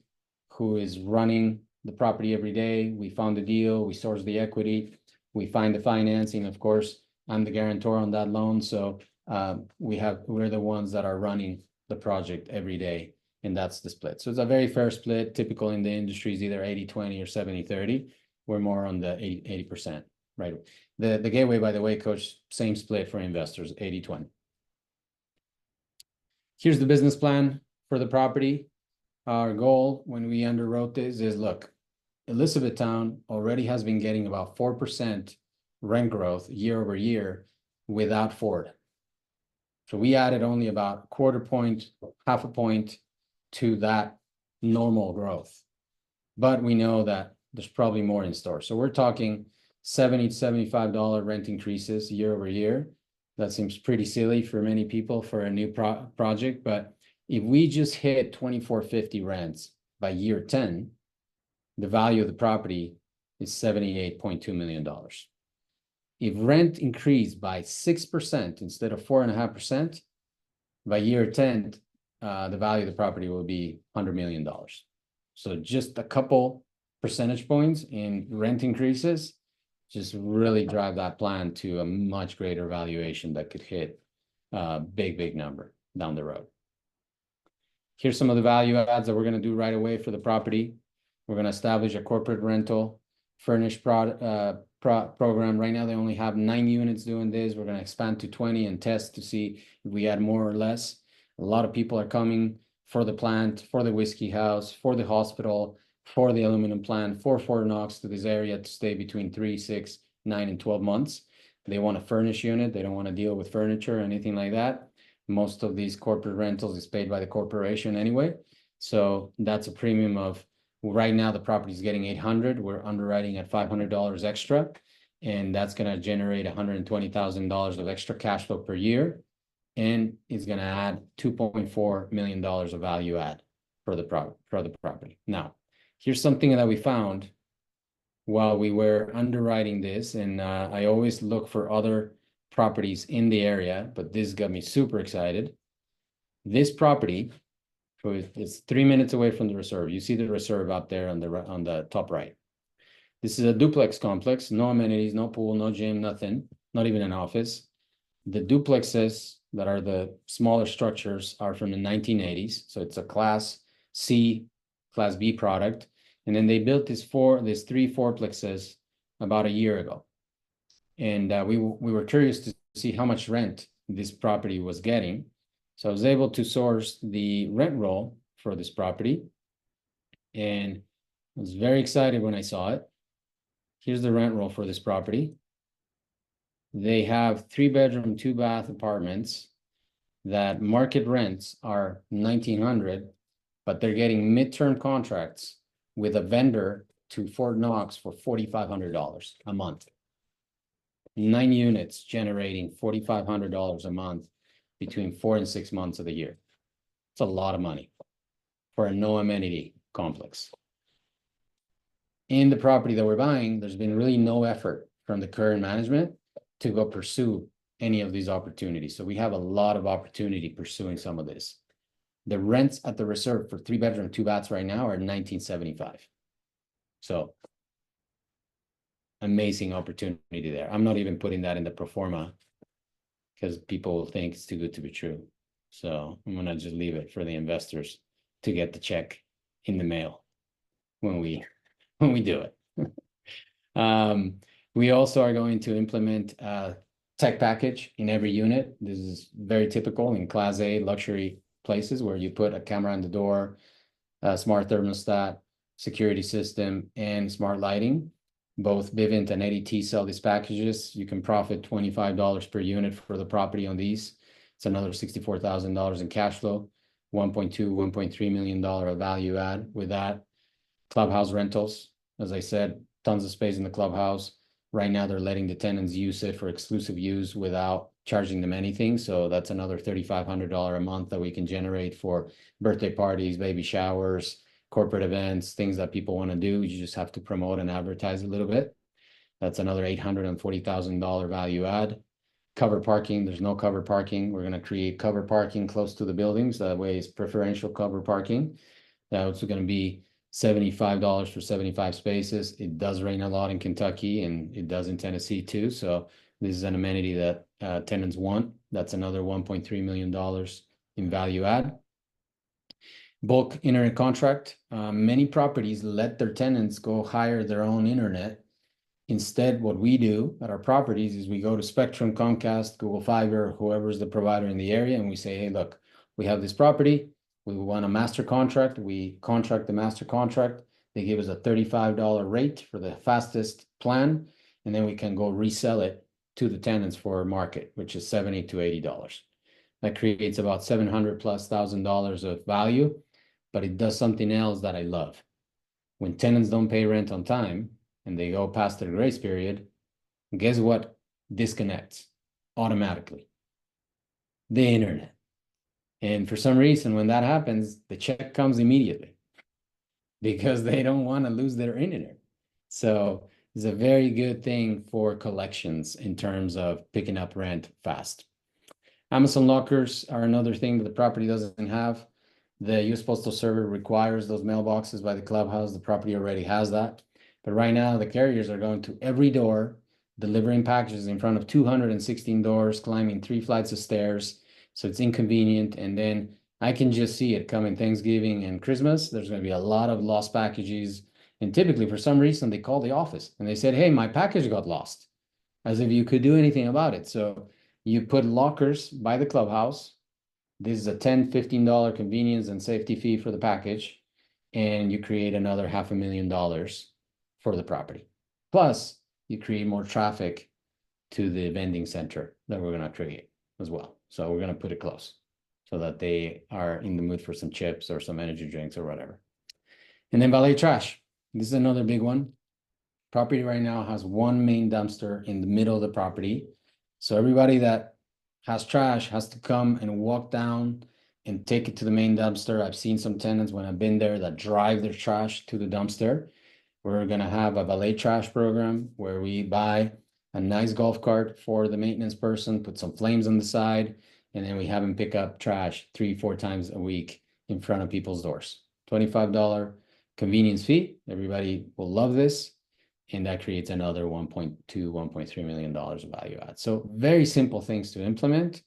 who is running the property every day. We found the deal, we source the equity, we find the financing. Of course, I'm the guarantor on that loan. So we're the ones that are running the project every day, and that's the split. So it's a very fair split. Typical in the industry is either 80-20 or 70-30. We're more on the 80%, right? The Gateway, by the way, coach, same split for investors, 80-20. Here's the business plan for the property. Our goal when we underwrote this is, look, Elizabethtown already has been getting about 4% rent growth year over year without Ford. So we added only about a quarter point, half a point to that normal growth. But we know that there's probably more in store. So we're talking $70 to $75 rent increases year over year. That seems pretty silly for many people for a new project. But if we just hit $24.50 rents by year 10, the value of the property is $78.2 million. If rent increased by 6% instead of 4.5%, by year 10, the value of the property will be $100 million. So just a couple percentage points in rent increases just really drive that plan to a much greater valuation that could hit a big number down the road. Here's some of the value adds that we're going to do right away for the property. We're going to establish a corporate rental furnished program. Right now, they only have 9 units doing this. We're going to expand to 20 and test to see if we add more or less. A lot of people are coming for the plant, for the whiskey house, for the hospital, for the aluminum plant, for Fort Knox to this area to stay between 3, 6, 9, and 12 months. They want a furnished unit. They don't want to deal with furniture or anything like that. Most of these corporate rentals is paid by the corporation anyway. So that's a premium of, right now the property is getting $800. We're underwriting at $500 extra, and that's going to generate $120,000 of extra cash flow per year, and it's going to add $2.4 million of value add for the property. Now, here's something that we found while we were underwriting this, and I always look for other properties in the area, but this got me super excited. This property, it's 3 minutes away from the reserve. You see the reserve up there on the top right. This is a duplex complex, no amenities, no pool, no gym, nothing, not even an office. The duplexes that are the smaller structures are from the 1980s. So it's a Class C, Class B product. And then they built these three fourplexes about a year ago. And we were curious to see how much rent this property was getting. So I was able to source the rent roll for this property. And I was very excited when I saw it. Here's the rent roll for this property. They have 3-bedroom, 2-bath apartments that market rents are $1,900, but they're getting midterm contracts with a vendor to Fort Knox for $4,500 a month. 9 units generating $4,500 a month between 4 and 6 months of the year. It's a lot of money for a no amenity complex. In the property that we're buying, there's been really no effort from the current management to go pursue any of these opportunities. So we have a lot of opportunity pursuing some of this. The rents at the reserve for 3-bedroom, 2 baths right now are $1,975. So amazing opportunity there. I'm not even putting that in the pro forma because people think it's too good to be true. So I'm gonna just leave it for the investors to get the check in the mail when we do it. We also are going to implement a tech package in every unit. This is very typical in Class A luxury places where you put a camera on the door, a smart thermostat, security system, and smart lighting. Both Vivint and ADT sell these packages. You can profit $25 per unit for the property on these. It's another $64,000 in cash flow, $1.3 million of value add with that. Clubhouse rentals, as I said, tons of space in the clubhouse. Right now, they're letting the tenants use it for exclusive use without charging them anything. So that's another $3,500 a month that we can generate for birthday parties, baby showers, corporate events, things that people want to do. You just have to promote and advertise a little bit. That's another $840,000 value add. Cover parking, there's no cover parking. We're going to create cover parking close to the buildings. That way it's preferential cover parking. That's going to be $75 for 75 spaces. It does rain a lot in Kentucky and it does in Tennessee too. So this is an amenity that tenants want. That's another $1.3 million in value add. Bulk internet contract. Many properties let their tenants go hire their own internet. Instead, what we do at our properties is we go to Spectrum, Comcast, Google Fiber, whoever's the provider in the area, and we say, hey, look, we have this property. We want a master contract. We contract the master contract. They give us a $35 rate for the fastest plan, and then we can go resell it to the tenants for market, which is $70 to $80. That creates about $700,000+ of value, but it does something else that I love. When tenants don't pay rent on time and they go past their grace period, guess what disconnects automatically? The internet. And for some reason, when that happens, the check comes immediately because they don't want to lose their internet. So it's a very good thing for collections in terms of picking up rent fast. Amazon lockers are another thing that the property doesn't have. The U.S. Postal Service requires those mailboxes by the clubhouse. The property already has that. But right now, the carriers are going to every door, delivering packages in front of 216 doors, climbing 3 flights of stairs. So it's inconvenient. And then I can just see it coming Thanksgiving and Christmas. There's going to be a lot of lost packages. And typically, for some reason, they call the office and they said, hey, my package got lost, as if you could do anything about it. So you put lockers by the clubhouse. This is a $10, $15 convenience and safety fee for the package. And you create another $500,000 for the property. Plus, you create more traffic to the vending center that we're going to create as well. So we're going to put it close so that they are in the mood for some chips or some energy drinks or whatever. And then valet trash. This is another big one. Property right now has one main dumpster in the middle of the property. So everybody that has trash has to come and walk down and take it to the main dumpster. I've seen some tenants when I've been there that drive their trash to the dumpster. We're going to have a valet trash program where we buy a nice golf cart for the maintenance person, put some flames on the side, and then we have them pick up trash 3-4 times a week in front of people's doors. $25 convenience fee. Everybody will love this. and that creates another 1.2, $1.3 million of value add. So very simple things to implement.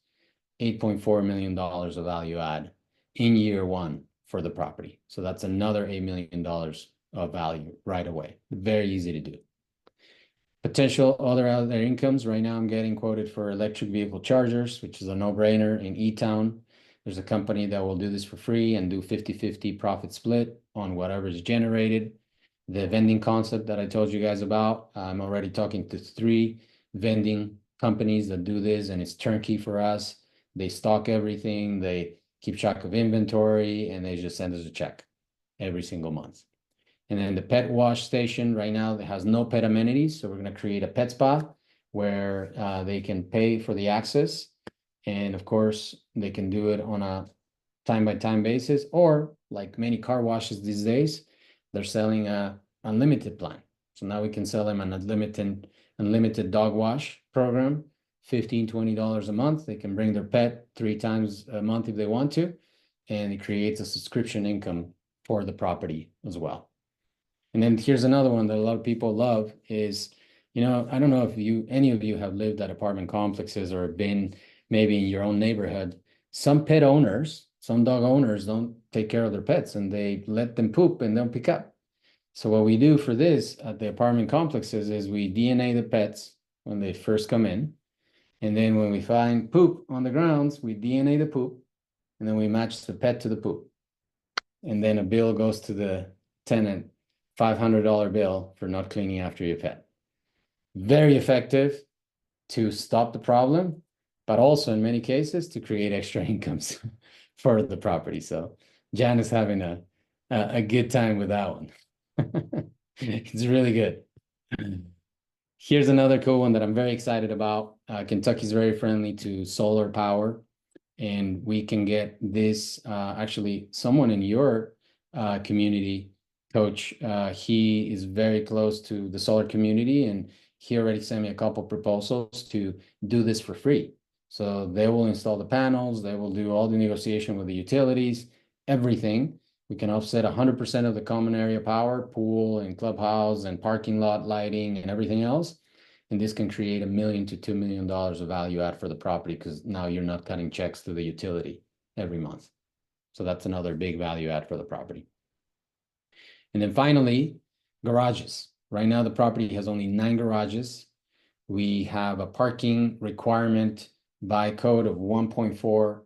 $8.4 million of value add in year one for the property. So that's another $8 million of value right away. Very easy to do. Potential other incomes. Right now I'm getting quoted for electric vehicle chargers, which is a no-brainer in E-Town. There's a company that will do this for free and do 50-50 profit split on whatever is generated. The vending concept that I told you guys about, I'm already talking to 3 vending companies that do this, and it's turnkey for us. They stock everything, they keep track of inventory, and they just send us a check every single month. And then the pet wash station right now that has no pet amenities. So we're going to create a pet spa where they can pay for the access. And of course, they can do it on a time-by-time basis, or like many car washes these days, they're selling a unlimited plan. So now we can sell them an unlimited dog wash program, $15, $20 a month. They can bring their pet 3 times a month if they want to, and it creates a subscription income for the property as well. And then here's another one that a lot of people love is, I don't know if any of you have lived at apartment complexes or been maybe in your own neighborhood. Some pet owners, some dog owners don't take care of their pets and they let them poop and don't pick up. So what we do for this at the apartment complexes is we DNA the pets when they first come in. And then when we find poop on the grounds, we DNA the poop, and then we match the pet to the poop. And then a bill goes to the tenant, $500 bill for not cleaning after your pet. Very effective to stop the problem, but also in many cases to create extra incomes for the property. So Jan is having a good time with that one. It's really good. Here's another cool one that I'm very excited about. Kentucky's very friendly to solar power, and we can get this, actually someone in your community, Coach, he is very close to the solar community, and he already sent me a couple proposals to do this for free. So they will install the panels, they will do all the negotiation with the utilities, everything. We can offset 100% of the common area power, pool and clubhouse and parking lot lighting and everything else. And this can create $1 million to $2 million of value add for the property, because now you're not cutting checks to the utility every month. So that's another big value add for the property. And then finally, garages. Right now, the property has only 9 garages. We have a parking requirement by code of 1.4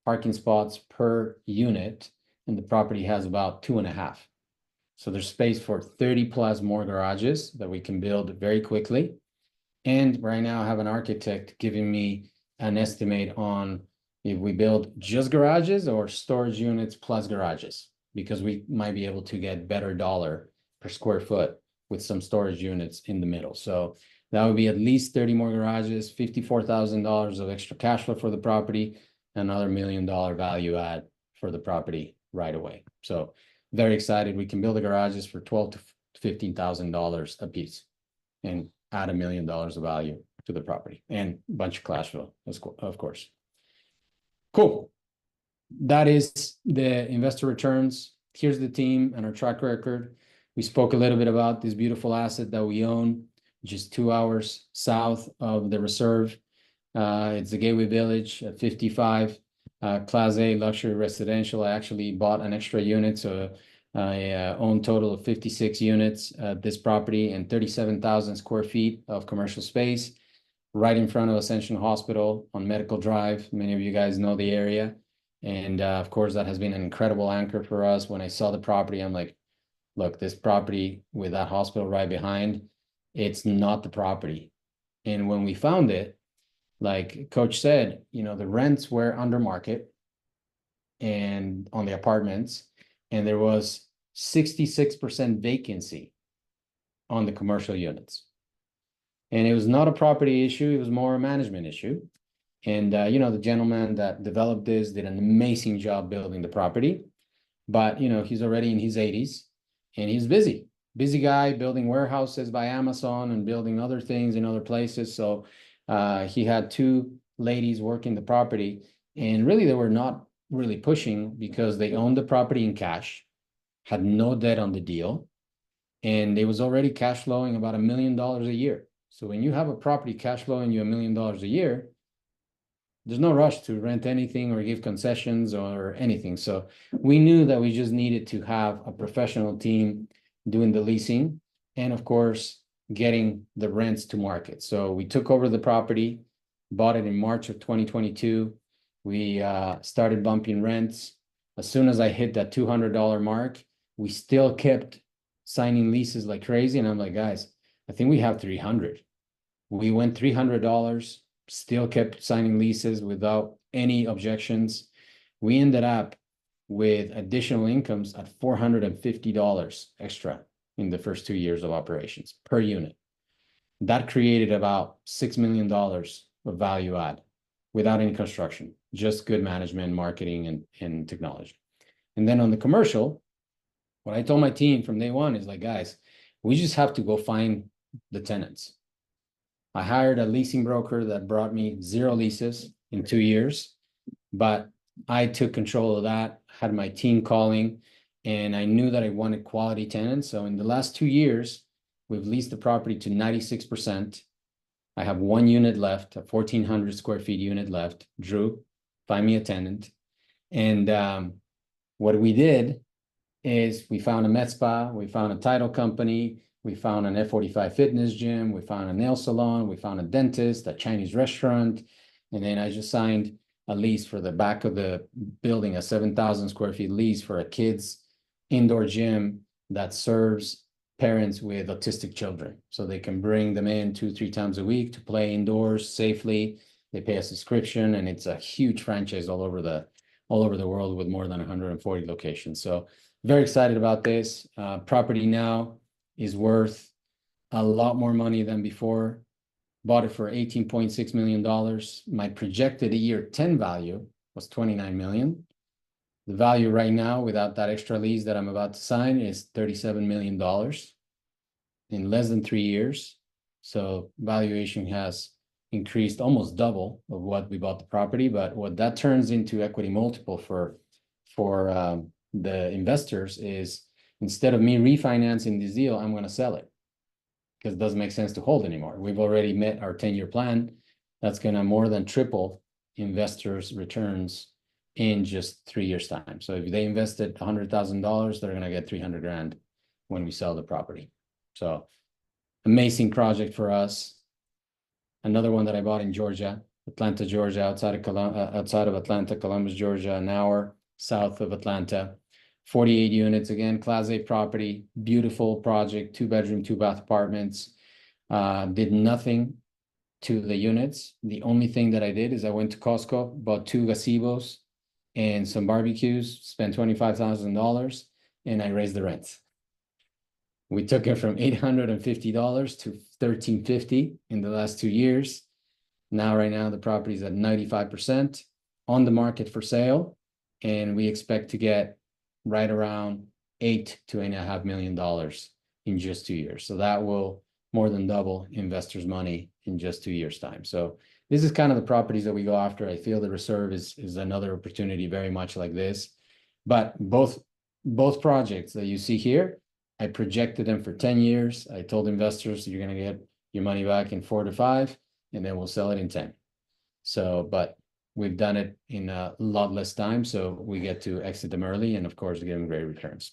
parking spots per unit, and the property has about 2.5. So there's space for 30 plus more garages that we can build very quickly. And right now I have an architect giving me an estimate on if we build just garages or storage units plus garages, because we might be able to get better dollar per square foot with some storage units in the middle. So that would be at least 30 more garages, $54,000 of extra cash flow for the property, another $1 million value add for the property right away. So very excited. We can build the garages for $12,000 to $15,000 a piece and add $1 million of value to the property and a bunch of cash flow, of course. Cool. That is the investor returns. Here's the team and our track record. We spoke a little bit about this beautiful asset that we own, just 2 hours south of the reserve. It's the Gateway Village at 55, Class A luxury residential. I actually bought an extra unit, so I own total of 56 units at this property and 37,000 square feet of commercial space right in front of Ascension Hospital on Medical Drive. Many of you guys know the area. And of course, that has been an incredible anchor for us. When I saw the property, I'm like, look, this property with that hospital right behind, it's not the property. And when we found it, like Coach said, the rents were under market and on the apartments, and there was 66% vacancy on the commercial units. And it was not a property issue, it was more a management issue. And the gentleman that developed this did an amazing job building the property, but he's already in his 80s and he's busy guy building warehouses by Amazon and building other things in other places. So he had 2 ladies working the property, and really they were not really pushing because they owned the property in cash, had no debt on the deal, and it was already cash flowing about $1 million a year. So when you have a property cash flowing you $1 million a year, there's no rush to rent anything or give concessions or anything. So we knew that we just needed to have a professional team doing the leasing and, of course, getting the rents to market. So we took over the property, bought it in March of 2022. We started bumping rents. As soon as I hit that $200 mark, we still kept signing leases like crazy. And I'm like, guys, I think we have 300. We went $300, still kept signing leases without any objections. We ended up with additional incomes at $450 extra in the first 2 years of operations per unit. That created about $6 million of value add without any construction, just good management, marketing, and technology. And then on the commercial, what I told my team from day one is like, guys, we just have to go find the tenants. I hired a leasing broker that brought me 0 leases in 2 years, but I took control of that, had my team calling, and I knew that I wanted quality tenants. So in the last 2 years, we've leased the property to 96%. I have 1 unit left, a 1,400 square feet unit left. Drew, find me a tenant. And what we did is we found a med spa, we found a title company, we found an F45 fitness gym, we found a nail salon, we found a dentist, a Chinese restaurant, and then I just signed a lease for the back of the building, a 7,000 square feet lease for a kids indoor gym that serves parents with autistic children. So they can bring them in 2-3 times a week to play indoors safely. They pay a subscription, and it's a huge franchise all over the world with more than 140 locations. So very excited about this. Property now is worth a lot more money than before. Bought it for $18.6 million. My projected year 10 value was $29 million. The value right now, without that extra lease that I'm about to sign, is $37 million in less than 3 years. So valuation has increased almost double of what we bought the property. But what that turns into equity multiple for the investors is, instead of me refinancing this deal, I'm going to sell it because it doesn't make sense to hold anymore. We've already met our 10-year plan. That's going to more than triple investors' returns in just 3 years' time. So if they invested $100,000, they're going to get $300,000 when we sell the property. So amazing project for us. Another one that I bought in Georgia, Atlanta, Georgia, outside of Atlanta, Columbus, Georgia, an hour south of Atlanta. 48 units, again, Class A property, beautiful project, 2-bedroom, 2-bath apartments. Did nothing to the units. The only thing that I did is I went to Costco, bought 2 gazebos and some barbecues, spent $25,000, and I raised the rent. We took it from $850 to $1,350 in the last 2 years. Now, right now, the property is at 95% on the market for sale, and we expect to get right around $8 to $8.5 million in just 2 years. So that will more than double investors' money in just 2 years' time. So this is kind of the properties that we go after. I feel the reserve is another opportunity very much like this. But both projects that you see here, I projected them for 10 years. I told investors you're going to get your money back in 4 to 5, and then we'll sell it in 10. So, but we've done it in a lot less time, so we get to exit them early and, of course, give them great returns.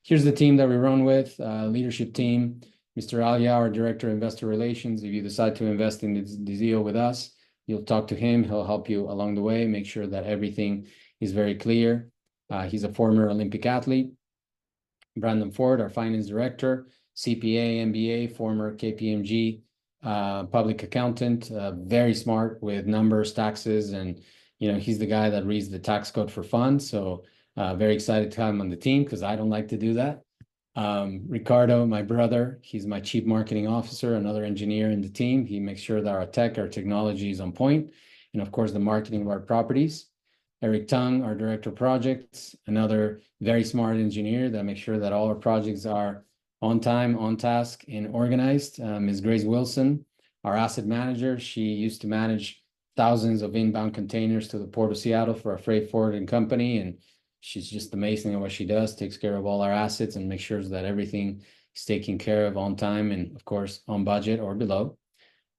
Here's the team that we run with, leadership team. Mr. Alia, our Director of Investor Relations. If you decide to invest in this deal with us, you'll talk to him. He'll help you along the way, make sure that everything is very clear. He's a former Olympic athlete. Brandon Ford, our Finance Director, CPA, MBA, former KPMG public accountant, very smart with numbers, taxes, and he's the guy that reads the tax code for fun. So very excited to have him on the team because I don't like to do that. Ricardo, my brother, he's my Chief Marketing Officer, another engineer in the team. He makes sure that our technology is on point, and of course the marketing of our properties. Eric Tung, our Director of Projects, another very smart engineer that makes sure that all our projects are on time, on task, and organized. Ms. Grace Wilson, our asset manager. She used to manage thousands of inbound containers to the Port of Seattle for a freight forwarding company, and she's just amazing at what she does, takes care of all our assets and makes sure that everything He's taken care of on time and, of course, on budget or below.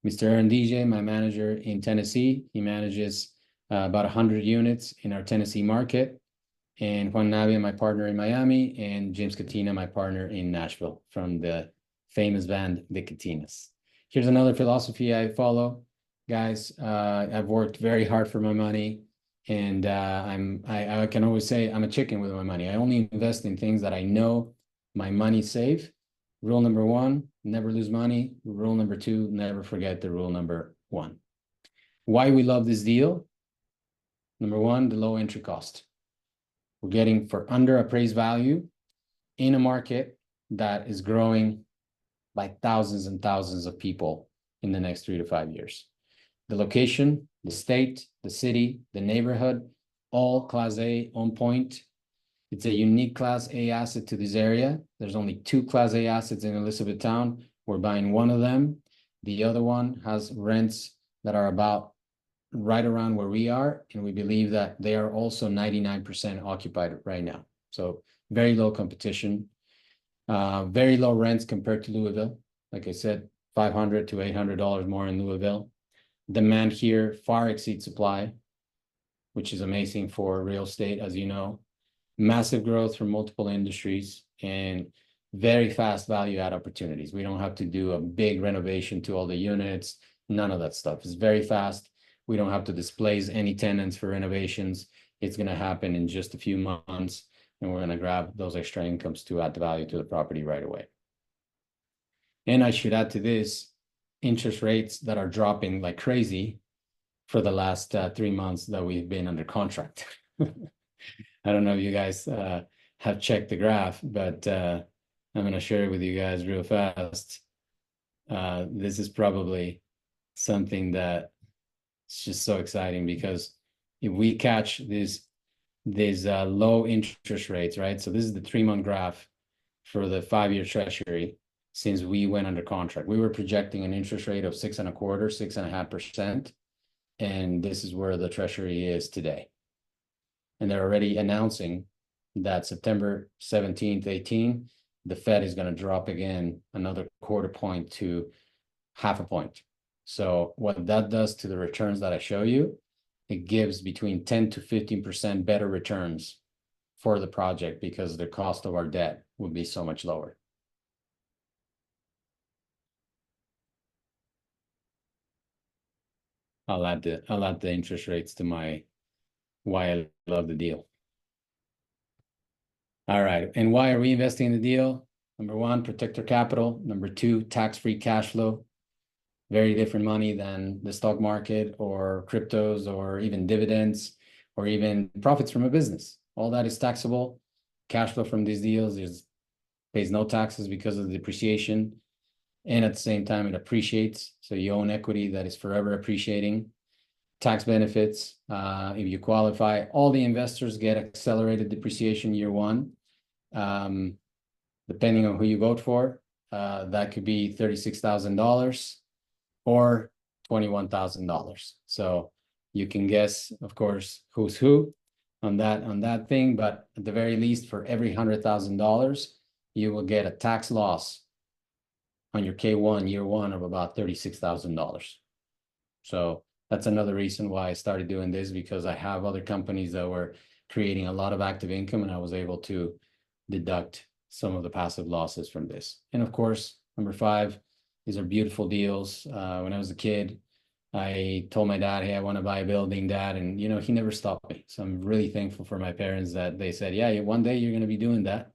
Mr. Aaron DJ, my manager in Tennessee, he manages about 100 units in our Tennessee market. And Juan Navia, my partner in Miami, and James Katina, my partner in Nashville, from the famous band The Katinas. Here's another philosophy I follow, guys. I've worked very hard for my money, and I can always say I'm a chicken with my money. I only invest in things that I know my money's safe. Rule number one, never lose money. Rule number two, never forget the rule number one. Why we love this deal? Number one, the low entry cost. We're getting for under appraised value in a market that is growing by thousands and thousands of people in the next 3 to 5 years. The location, the state, the city, the neighborhood, all Class A on point. It's a unique Class A asset to this area. There's only 2 Class A assets in Elizabethtown. We're buying one of them. The other one has rents that are about right around where we are, and we believe that they are also 99% occupied right now. So very low competition, very low rents compared to Louisville. Like I said, $500 to $800 more in Louisville. Demand here far exceeds supply, which is amazing for real estate, as you know. Massive growth from multiple industries and very fast value add opportunities. We don't have to do a big renovation to all the units, none of that stuff. It's very fast. We don't have to displace any tenants for renovations. It's going to happen in just a few months, and we're going to grab those extra incomes to add the value to the property right away. And I should add to this, interest rates that are dropping like crazy for the last 3 months that we've been under contract. I don't know if you guys have checked the graph, but I'm going to share it with you guys real fast. This is probably something that it's just so exciting, because if we catch these low interest rates, right? So this is the 3-month graph for the 5-year treasury since we went under contract. We were projecting an interest rate of 6.25%, 6.5%, and this is where the treasury is today. And they're already announcing that September 17th, 18, the Fed is going to drop again another 1/4 point to 1/2 point. So what that does to the returns that I show you, it gives between 10 to 15% better returns for the project, because the cost of our debt would be so much lower. I'll add the interest rates to my why I love the deal. All right, and why are we investing in the deal? Number one, protect our capital. Number two, tax-free cash flow. Very different money than the stock market or cryptos or even dividends or even profits from a business. All that is taxable. Cash flow from these deals pays no taxes because of the depreciation. And at the same time, it appreciates. So you own equity that is forever appreciating. Tax benefits, if you qualify, all the investors get accelerated depreciation year one. Depending on who you vote for, that could be $36,000 or $21,000. So you can guess, of course, who's who on that thing. But at the very least, for every $100,000, you will get a tax loss on your K1 year one of about $36,000. So that's another reason why I started doing this, because I have other companies that were creating a lot of active income, and I was able to deduct some of the passive losses from this. And of course, number 5, these are beautiful deals. When I was a kid, I told my dad, hey, I want to buy a building, Dad. And, you know, he never stopped me. So I'm really thankful for my parents that they said, yeah, one day you're going to be doing that.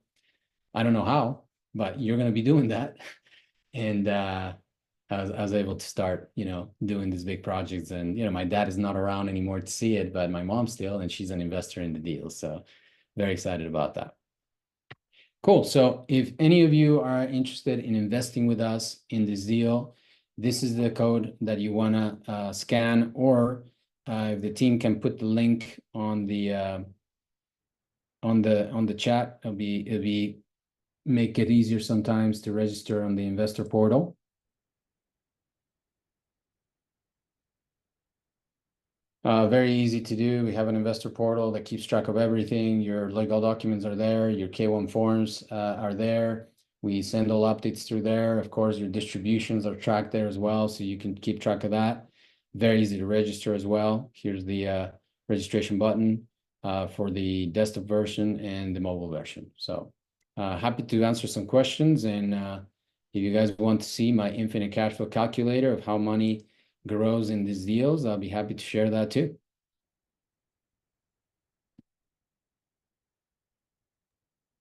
I don't know how, but you're going to be doing that. And I was able to start, you know, doing these big projects. And, you know, my dad is not around anymore to see it, but my mom still, and she's an investor in the deal. So very excited about that. Cool. So if any of you are interested in investing with us in this deal, this is the code that you want to scan, or if the team can put the link on the chat, it'll be make it easier sometimes to register on the investor portal. Very easy to do. We have an investor portal that keeps track of everything. Your legal documents are there. Your K1 forms are there. We send all updates through there. Of course, your distributions are tracked there as well, so you can keep track of that. Very easy to register as well. Here's the registration button for the desktop version and the mobile version. So happy to answer some questions. And if you guys want to see my infinite cash flow calculator of how money grows in these deals, I'll be happy to share that too.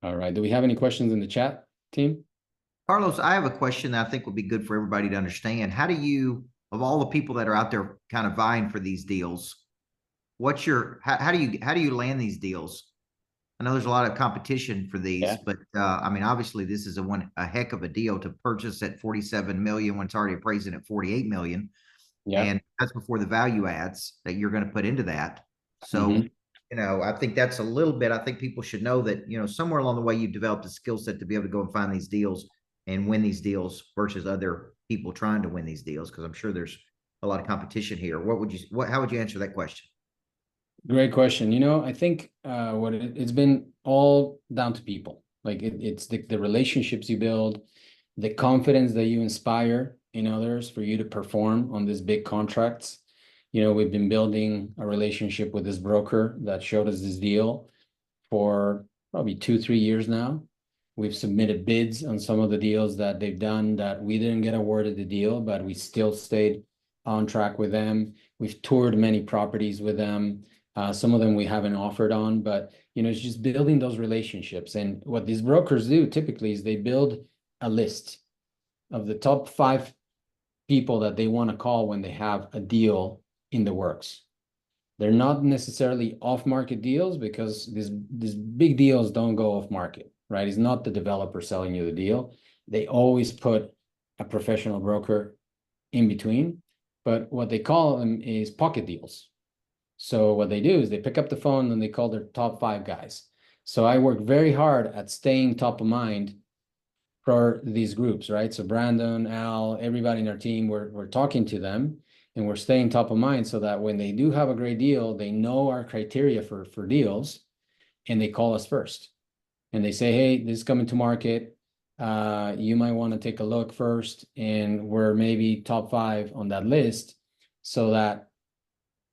All right. Do we have any questions in the chat, team? Carlos, I have a question that I think would be good for everybody to understand. How do you, of all the people that are out there kind of vying for these deals, how do you land these deals? I know there's a lot of competition for these, Yeah. but I mean, obviously this is a heck of a deal to purchase at 47 million when it's already appraising at 48 million. Yeah. And that's before the value adds that you're going to put into that. So, I think that's a little bit, I think people should know that, somewhere along the way, you've developed a skill set to be able to go and find these deals and win these deals versus other people trying to win these deals. Cause I'm sure there's a lot of competition here. How would you answer that question? Great question. I think it's been all down to people. Like it's the relationships you build, the confidence that you inspire in others for you to perform on these big contracts. We've been building a relationship with this broker that showed us this deal for probably 2-3 years now. We've submitted bids on some of the deals that they've done that we didn't get awarded the deal, but we still stayed on track with them. We've toured many properties with them. Some of them we haven't offered on, but it's just building those relationships. And what these brokers do typically is they build a list of the top 5 people that they want to call when they have a deal in the works. They're not necessarily off-market deals because these big deals don't go off-market, right? It's not the developer selling you the deal. They always put a professional broker in between, but what they call them is pocket deals. So what they do is they pick up the phone and they call their top 5 guys. So I work very hard at staying top of mind for these groups, right? So Brandon, Al, everybody in our team, we're talking to them and we're staying top of mind so that when they do have a great deal, they know our criteria for deals and they call us first. And they say, hey, this is coming to market. You might want to take a look first. And we're maybe top 5 on that list so that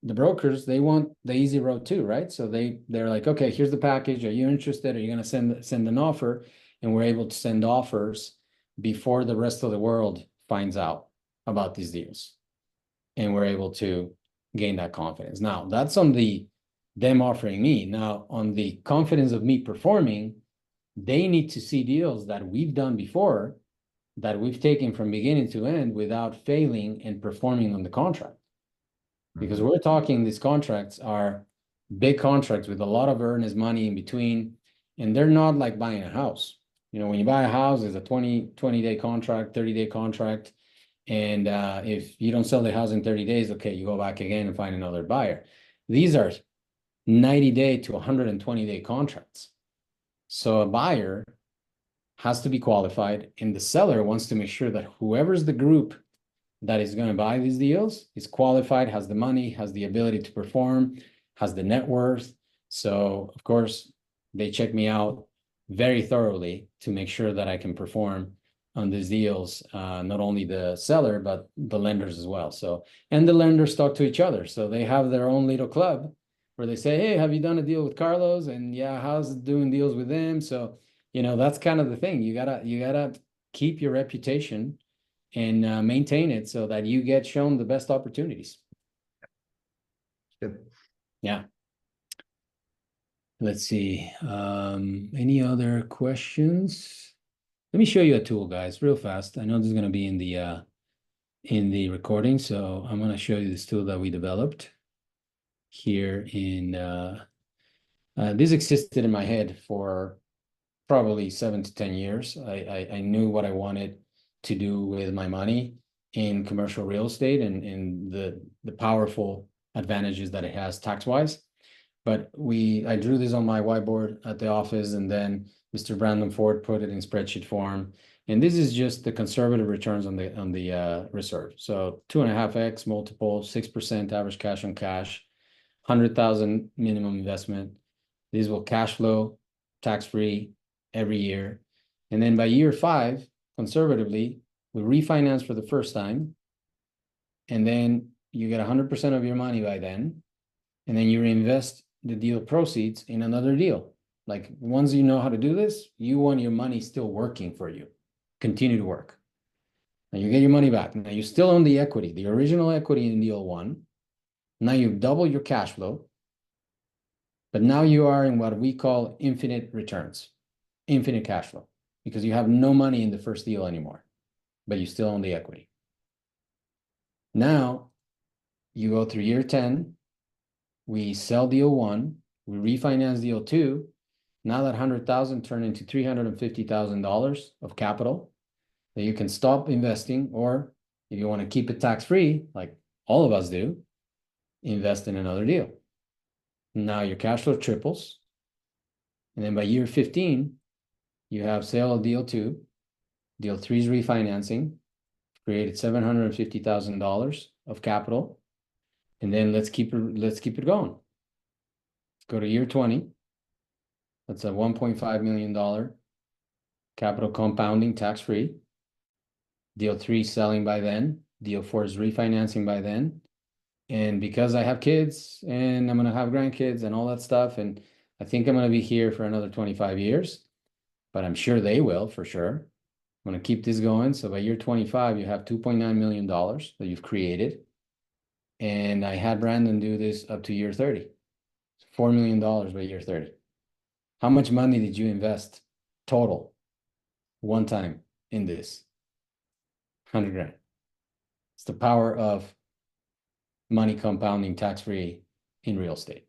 the brokers, they want the easy road too, right? So they're like, okay, here's the package. Are you interested? Are you going to send an offer? And we're able to send offers before the rest of the world finds out about these deals. And we're able to gain that confidence. Now, that's on them offering me. Now, on the confidence of me performing, they need to see deals that we've done before, that we've taken from beginning to end without failing and performing on the contract. Because we're talking, these contracts are big contracts with a lot of earnest money in between, and they're not like buying a house. When you buy a house, it's a 20-day contract, 30-day contract. And if you don't sell the house in 30 days, okay, you go back again and find another buyer. These are 90-day to 120-day contracts. So a buyer has to be qualified, and the seller wants to make sure that whoever's the group that is going to buy these deals is qualified, has the money, has the ability to perform, has the net worth. So, of course, they check me out very thoroughly to make sure that I can perform on these deals, not only the seller, but the lenders as well. So, and the lenders talk to each other. So they have their own little club where they say, hey, have you done a deal with Carlos? And yeah, how's it doing deals with them? So, that's kind of the thing. You gotta keep your reputation and maintain it so that you get shown the best opportunities. Good. Yeah. Let's see. Any other questions? Let me show you a tool, guys, real fast. I know this is going to be in the recording, so I'm going to show you this tool that we developed here in this existed in my head for probably 7 to 10 years. I knew what I wanted to do with my money in commercial real estate and the powerful advantages that it has tax-wise. But I drew this on my whiteboard at the office, and then Mr. Brandon Ford put it in spreadsheet form. And this is just the conservative returns on the reserve. So 2.5x multiple, 6% average cash on cash, 100,000 minimum investment. These will cash flow tax-free every year. And then by year 5, conservatively, we refinance for the first time. And then you get 100% of your money by then. And then you reinvest the deal proceeds in another deal. Like once you know how to do this, you want your money still working for you. Continue to work. Now you get your money back. Now you still own the equity, the original equity in deal 1. Now you've doubled your cash flow. But now you are in what we call infinite returns, infinite cash flow, because you have no money in the first deal anymore, but you still own the equity. Now you go through year 10, we sell deal 1, we refinance deal 2. Now that 100,000 turned into $350,000 of capital that you can stop investing, or if you want to keep it tax-free, like all of us do, invest in another deal. Now your cash flow triples. And then by year 15, you have sale of deal 2, deal 3 is refinancing, created $750,000 of capital. And then let's keep it going. Let's go to year 20. That's a $1.5 million capital compounding tax-free. Deal 3 selling by then. Deal 4 is refinancing by then. And because I have kids and I'm going to have grandkids and all that stuff, and I think I'm going to be here for another 25 years, but I'm sure they will for sure. I'm going to keep this going. So by year 25, you have $2.9 million that you've created. And I had Brandon do this up to year 30. $4 million by year 30. How much money did you invest total one time in this? 100 grand. It's the power of money compounding tax-free in real estate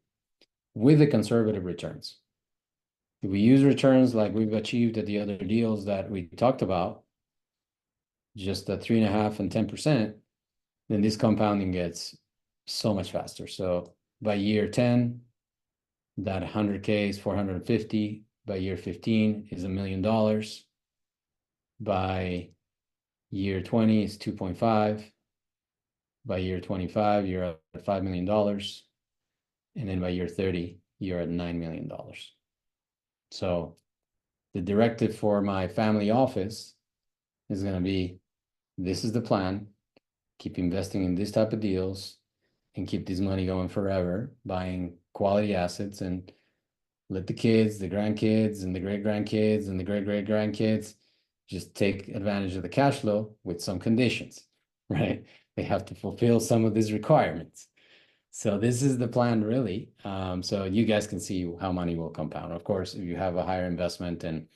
with the conservative returns. If we use returns like we've achieved at the other deals that we talked about, just the 3.5% and 10%, then this compounding gets so much faster. So by year 10, that 100K is 450. By year 15 is $1 million. By year 20 is 2.5. By year 25, you're at $5 million. And then by year 30, you're at $9 million. So the directive for my family office is going to be, this is the plan. Keep investing in this type of deals and keep this money going forever, buying quality assets, and let the kids, the grandkids, and the great-grandkids, and the great-great-grandkids just take advantage of the cash flow with some conditions, right? They have to fulfill some of these requirements. So this is the plan, really. So you guys can see how money will compound. Of course, if you have a higher investment, and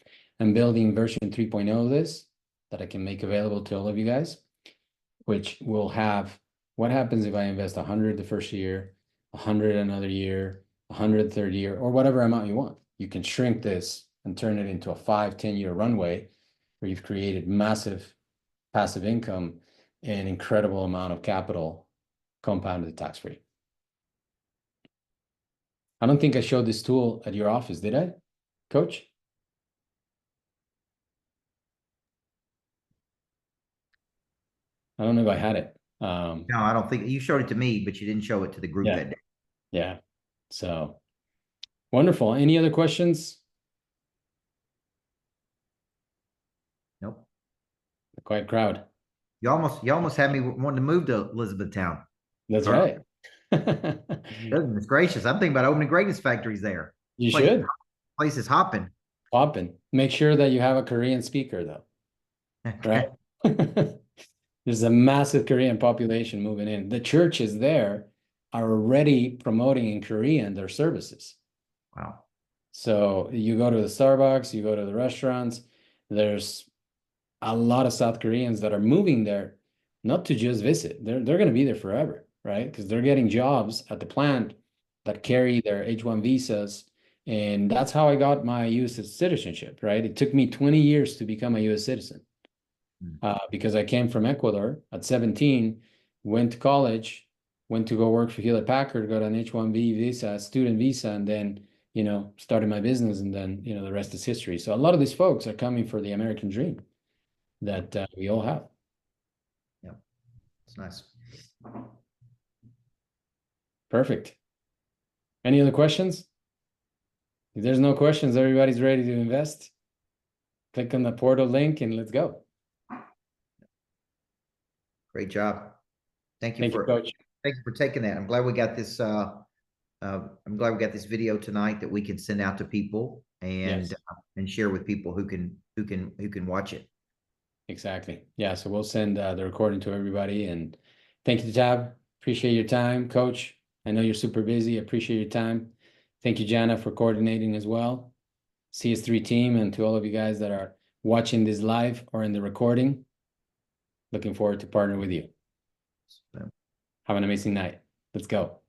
I'm building version 3.0 of this that I can make available to all of you guys, which will have, what happens if I invest 100 the first year, 100 another year, 100 third year, or whatever amount you want. You can shrink this and turn it into a 5-10 year runway where you've created massive passive income and incredible amount of capital compounded tax-free. I don't think I showed this tool at your office, did I, Coach? I don't know if I had it. No, I don't think you showed it to me, but you didn't show it to the group Yeah. that day. Yeah. So wonderful. Any other questions? Nope. Quiet crowd. You almost had me wanting to move to Elizabethtown. That's Or- right. Goodness gracious. I'm thinking about opening greatness factories there. You Place- should. Place is hopping. Poppin'. Make sure that you have a Korean speaker, though, right? There's a massive Korean population moving in. The churches there are already promoting in Korean their services. Wow. So you go to the Starbucks, you go to the restaurants, there's a lot of South Koreans that are moving there, not to just visit. They're going to be there forever, right? Because they're getting jobs at the plant that carry their H-1 visas. And that's how I got my U.S. citizenship, right? It took me 20 years to become a U.S. citizen because I came from Ecuador at 17, went to college, went to go work for Hewlett Packard, got an H-1B visa, student visa, and then, started my business, and then, the rest is history. So a lot of these folks are coming for the American dream that we all have. Yeah, it's nice. Perfect. Any other questions? If there's no questions, everybody's ready to invest. click on the portal link and let's go. Great job. Thank you Thank you, for Coach. thank you for taking that. I'm glad we got this I'm glad we got this video tonight that we can send out to people Yes. And share with people who can watch it. Exactly. Yeah, so we'll send the recording to everybody. And thank you, Tab. Appreciate your time, Coach. I know you're super busy. Appreciate your time. Thank you, Jana, for coordinating as well. CS3 team, and to all of you guys that are watching this live or in the recording, looking forward to partner with you. So. Have an amazing night. Let's go.